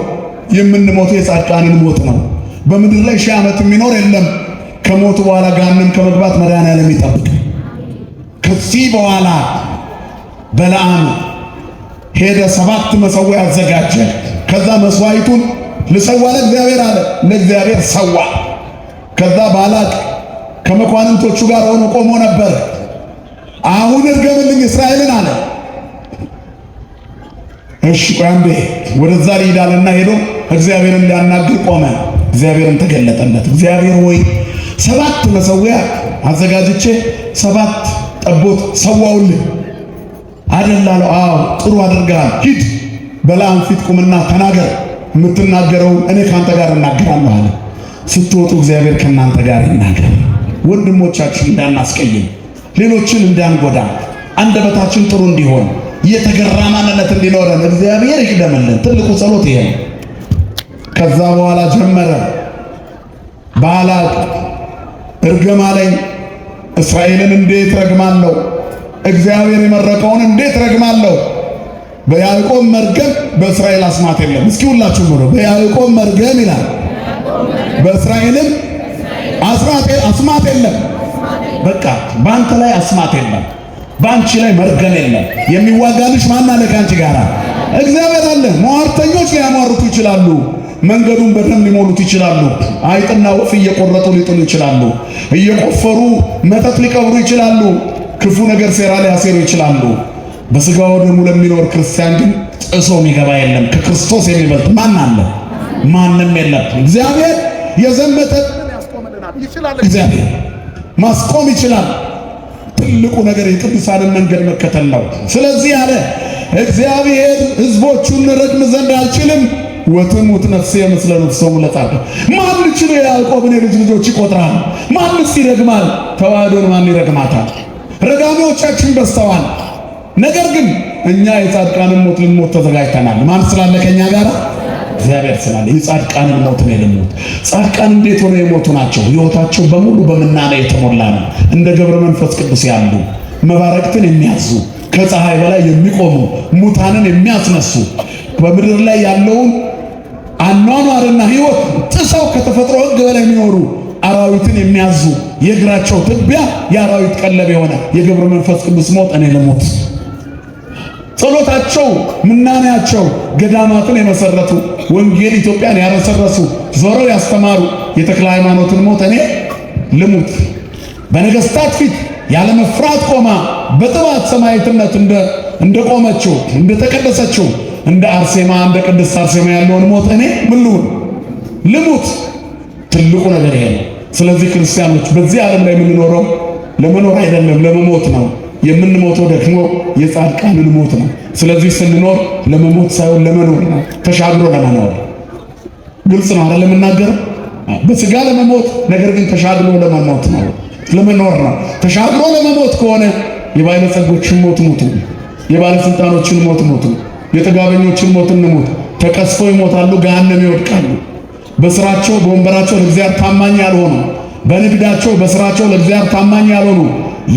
[SPEAKER 1] የምንሞተው የጻድቃንን ሞት ነው። በምድር ላይ 1000 ዓመት የሚኖር የለም። ከሞቱ በኋላ ገሃነም ከመግባት መድኃኔዓለም ይጠብቅ። ከዚህ በኋላ በለዓም ሄደ፣ 7 መሠዊያ አዘጋጀ። ከዛ መስዋዕቱን ልሰዋ ለእግዚአብሔር አለ። ለእግዚአብሔር ሰዋ። ከዛ ባላቅ ከመኳንንቶቹ ጋር ሆኖ ቆሞ ነበር። አሁን እርገምልኝ እስራኤልን አለ። እሺ ቆይ አንዴ ወደዛ ይሄዳልና ሄዶ እግዚአብሔርን ሊያናግር ቆመ። እግዚአብሔርን ተገለጠለት። እግዚአብሔር ሆይ 7 መሠዊያ አዘጋጅቼ 7 ጠቦት ሰዋውልህ አደላለው። አዎ ጥሩ አድርገሃል። ሂድ በለዓም ፊት ቁምና ተናገር። የምትናገረው እኔ ካንተ ጋር እናገራለሁ አለ። ስትወጡ እግዚአብሔር ከናንተ ጋር ይናገር። ወንድሞቻችን እንዳናስቀይም፣ ሌሎችን እንዳንጎዳ፣ አንደበታችን ጥሩ እንዲሆን፣ የተገራ ማንነት እንዲኖረን እግዚአብሔር ይቅደምልን። ትልቁ ጸሎት ይሄ ነው። ከዛ በኋላ ጀመረ። ባላቅ እርግም አለኝ። እስራኤልን እንዴት ረግማለሁ? እግዚአብሔር የመረቀውን እንዴት ረግማለሁ? በያዕቆብ መርገም በእስራኤል አስማት የለም። እስኪ ሁላችሁም ብሎ በያዕቆብ መርገም ይላል፣ በእስራኤልም አስማት የለም። በቃ ባንተ ላይ አስማት የለም፣ ባንቺ ላይ መርገም የለም። የሚዋጋልሽ ማን አለ? ካንቺ ጋር እግዚአብሔር አለ። ሟርተኞች ሊያሟርቱ ይችላሉ። መንገዱን በደም ሊሞሉት ይችላሉ። አይጥና ወፍ እየቆረጡ ሊጥሉ ይችላሉ። እየቆፈሩ መተት ሊቀብሩ ይችላሉ። ክፉ ነገር ሴራ ሊያሴሩ ይችላሉ። በሥጋው ደሙ ለሚኖር ክርስቲያን ግን ጥሶ የሚገባ የለም። ከክርስቶስ የሚበልጥ ማን አለ? ማንም የለም። እግዚአብሔር የዘመተ ያስቆምልናል ይችላል። እግዚአብሔር ማስቆም ይችላል። ትልቁ ነገር የቅዱሳንን መንገድ መከተል ነው። ስለዚህ አለ እግዚአብሔር ሕዝቦቹን ረግም ዘንድ አልችልም። ወትሙት ነፍሴ ምስለ ነፍሶሙ ለጻድቃን። ማን ይችላል? የያዕቆብን የልጅ ልጆች ይቆጥራል። ማንስ ይረግማል? ተዋህዶን ማን ይረግማታል? ረጋሚዎቻችን በዝተዋል። ነገር ግን እኛ የጻድቃንን ሞት ልንሞት ተዘጋጅተናል። ማን ስላለ ከኛ ጋር? እግዚአብሔር ስላለ። የጻድቃንን ሞት ነው ልንሞት። ጻድቃን እንዴት ሆነው የሞቱ ናቸው? ሕይወታቸው በሙሉ በምናኔ የተሞላ ነው። እንደ ገብረ መንፈስ ቅዱስ ያሉ መባረክትን የሚያዙ ከፀሐይ በላይ የሚቆሙ ሙታንን የሚያስነሱ በምድር ላይ ያለውን አኗኗርና ሕይወት ጥሰው ከተፈጥሮ ሕግ በላይ የሚኖሩ አራዊትን የሚያዙ የእግራቸው ትቢያ የአራዊት ቀለብ የሆነ የገብረ መንፈስ ቅዱስ ሞት እኔ ልሞት። ጸሎታቸው ምናኔያቸው ገዳማትን የመሰረቱ ወንጌል ኢትዮጵያን ያረሰረሱ ዞረው ያስተማሩ የተክለ ሃይማኖትን ሞት እኔ ልሙት። በነገሥታት ፊት ያለ መፍራት ቆማ በጥባት ሰማዕትነት እንደቆመችው እንደተቀደሰችው እንደ አርሴማ እንደ ቅድስት አርሴማ ያለውን ሞት እኔ ምን ልሁን? ልሙት። ትልቁ ነገር ይሄ ነው። ስለዚህ ክርስቲያኖች በዚህ ዓለም ላይ የምንኖረው ለመኖር አይደለም ለመሞት ነው። የምንሞተው ደግሞ የጻድቃንን ሞት ነው። ስለዚህ ስንኖር ለመሞት ሳይሆን ለመኖር ነው። ተሻግሮ ለመኖር ግልጽ ነው አይደል? የምናገረው በሥጋ ለመሞት ነገር ግን ተሻግሮ ለመሞት ነው፣ ለመኖር ነው። ተሻግሮ ለመሞት ከሆነ የባለጸጎችን ሞት ሙቱ፣ የባለስልጣኖችን ሞት ሙቱ፣ የጥጋበኞችን ሞት እንሙት። ተቀስፈው ይሞታሉ፣ ገሃነም ይወድቃሉ። በስራቸው በወንበራቸው ለእግዚአብሔር ታማኝ ያልሆኑ፣ በንግዳቸው በስራቸው ለእግዚአብሔር ታማኝ ያልሆኑ፣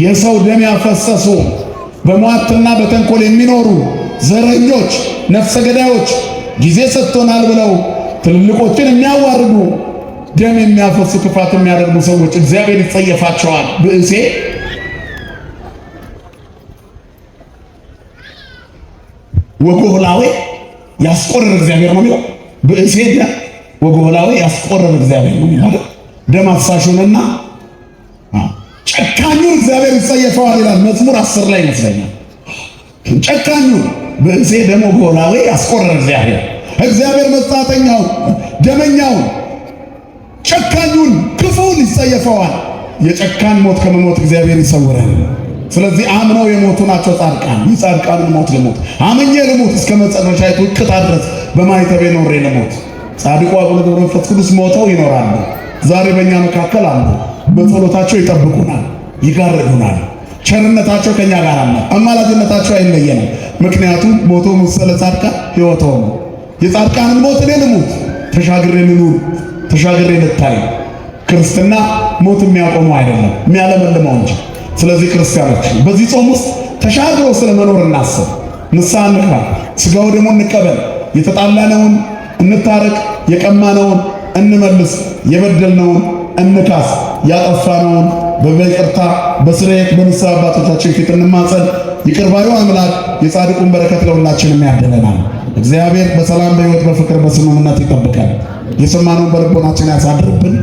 [SPEAKER 1] የሰው ደም ያፈሰሱ፣ በሟርትና በተንኮል የሚኖሩ ዘረኞች፣ ነፍሰ ገዳዮች፣ ጊዜ ሰጥቶናል ብለው ትልልቆችን የሚያዋርዱ፣ ደም የሚያፈሱ፣ ክፋት የሚያደርጉ ሰዎች እግዚአብሔር ይጸየፋቸዋል። ብእሴ ወጎህላዌ ያስቆርር እግዚአብሔር ነው የሚለው። ብእሴ ወጎህላዌ ያስቆርር እግዚአብሔር ነው የሚለው። ደም አፍሳሹንና ጨካኙን እግዚአብሔር ይጸየፈዋል ይላል መዝሙር 10 ላይ ይመስለኛል። ጨካኙን ብእሴ ደም ወጎህላዌ ያስቆርር እግዚአብሔር። እግዚአብሔር መጻተኛውን፣ ደመኛውን፣ ጨካኙን፣ ክፉን ይጸየፈዋል። የጨካን ሞት ከመሞት እግዚአብሔር ይሰውረን። ስለዚህ አምነው የሞቱ ናቸው ጻድቃን። የጻድቃንን ሞት ልሞት አምኜ ልሞት እስከ መጨረሻይቱ እቅታ ድረስ በማይተቤ ኖሬ ልሞት። ጻድቁ አቡነ ገብረ መንፈስ ቅዱስ ሞተው ይኖራሉ። ዛሬ በእኛ መካከል አሉ። በጸሎታቸው ይጠብቁናል፣ ይጋርዱናል። ቸርነታቸው ከኛ ጋር አለ። አማላጅነታቸው አይለየንም። ምክንያቱም ሞቶ መሰለ ጻድቃን ሕይወት ሆነ። የጻድቃንን ሞት እኔ ልሙት፣ ተሻግሬ ልኑር፣ ተሻግሬ ልታይ። ክርስትና ሞት የሚያቆመው አይደለም፣ የሚያለመልመው እንጂ። ስለዚህ ክርስቲያኖች በዚህ ጾም ውስጥ ተሻግሮ ስለመኖር እናስብ፣ ንስሐ እንግባ፣ ሥጋው ደግሞ እንቀበል፣ የተጣላነውን እንታረቅ፣ የቀማነውን እንመልስ፣ የበደልነውን እንካስ፣ ያጠፋነውን በይቅርታ በስርየት በንስሐ አባቶቻችን ፊት እንማጸን። ይቅር ባዩ አምላክ የጻድቁን በረከት ለሁላችንም ያድለናል። እግዚአብሔር በሰላም በሕይወት በፍቅር በስምምነት ይጠብቃል። የሰማነውን በልቦናችን ያሳድርብን።